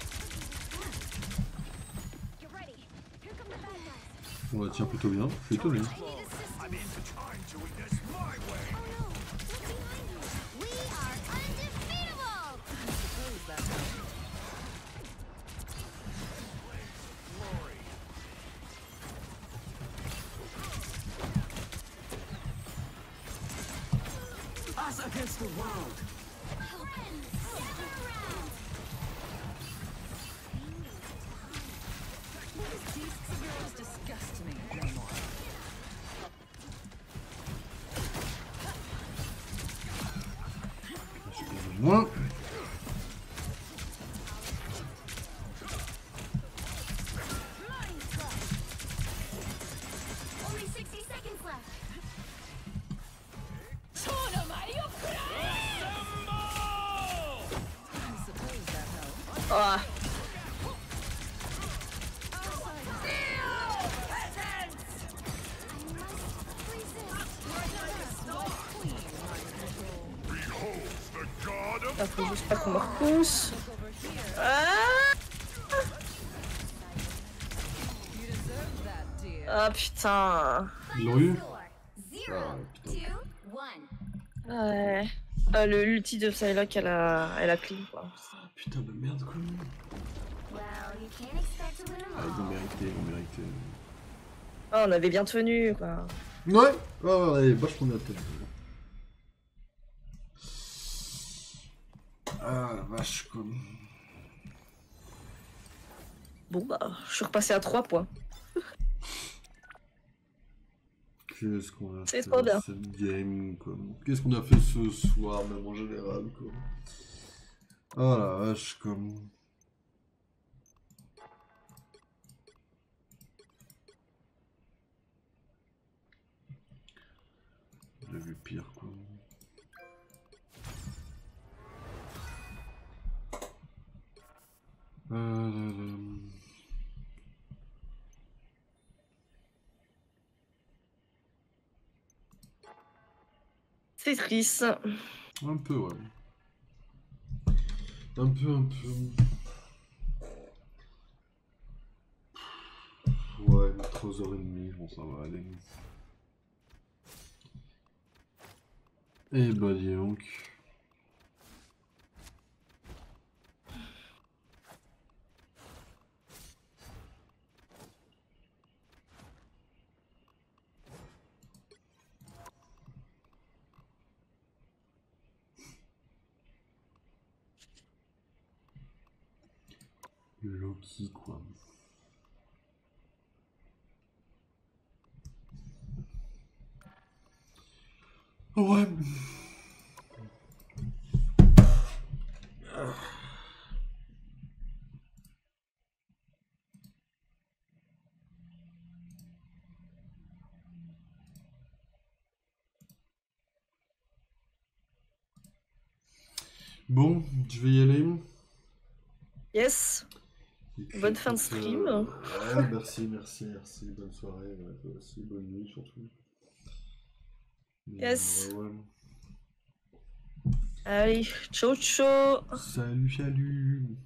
On la tient plutôt bien, je suis étonné. Us against the world. Moi. Oh. Ah, faut juste pas qu'on me repousse. Ah putain. Ils l'ont eu? Ouais. L'ulti de Psylocke, elle a clean quoi. Putain de merde quoi. Ah, ils ont mérité. Ah, on avait bien tenu quoi. Ouais, ouais, vachement bien tenu. Ah la vache quoi. Bon bah, je suis repassé à 3 points. Qu'est-ce qu'on a C'est fait trop bien. cette game quoi. Qu'est-ce qu'on a fait ce soir même en général quoi. Ah la vache comme. J'ai vu pire quoi. C'est triste. Un peu ouais. Un peu. Ouais, 3h30, bon ça va aller. Eh bah dis donc. Loki quoi. Ouais. Bon, je vais y aller. Yes. Puis, Bonne fin de stream. Ouais, merci. Bonne soirée, merci, bonne nuit surtout. Yes. Ouais. Allez, ciao ciao. Salut.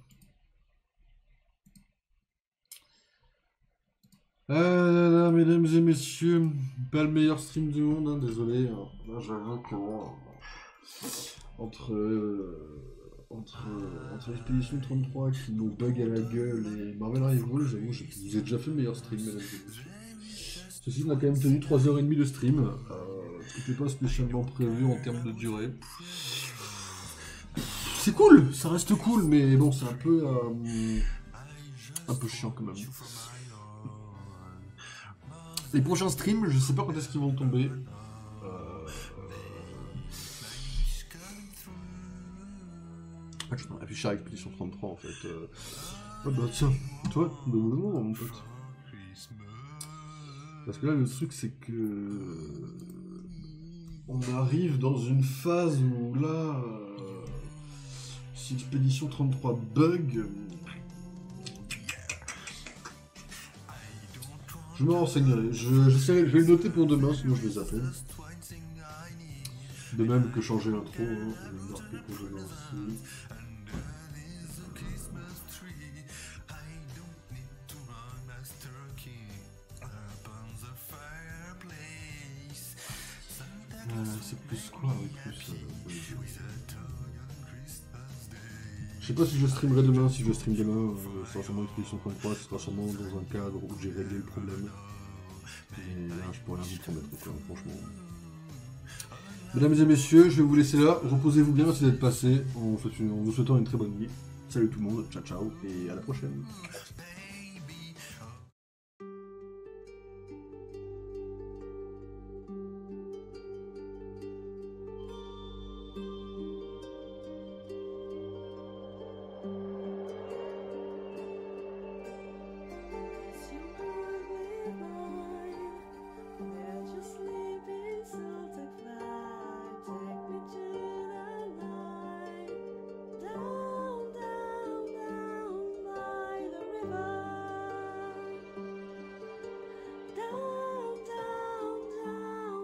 Mesdames et messieurs, pas le meilleur stream du monde, hein, désolé. Hein. Là, j'avoue que entre Expedition 33 qui nous bug à la gueule et Marvel Rivals, j'avoue, je vous ai déjà fait le meilleur stream, mesdames et messieurs. Ceci, on a quand même tenu 3h30 de stream, ce qui n'était pas spécialement prévu en termes de durée. C'est cool, ça reste cool, mais bon, c'est un peu chiant quand même. Les prochains streams, je sais pas quand est-ce qu'ils vont tomber. Je suis affiché à Expedition 33 en fait. Ah bah tiens, toi, donne-moi mon pote. Parce que là, le truc, c'est que... On arrive dans une phase où là... si Expedition 33 bug... Je me renseignerai. Je vais le noter pour demain, sinon je les appelle. De même que changer l'intro, hein. Je vais le marquer pour demain aussi. C'est plus quoi avec plus je sais pas si je streamerai demain, ce sera sûrement Expedition 33, ce sera sûrement dans un cadre où j'ai réglé le problème. Et là je pourrais rien vous promettre quoi, franchement. Mesdames et messieurs, je vais vous laisser là, reposez-vous bien, merci d'être passés, en vous souhaitant une très bonne nuit. Salut tout le monde, ciao ciao, et à la prochaine.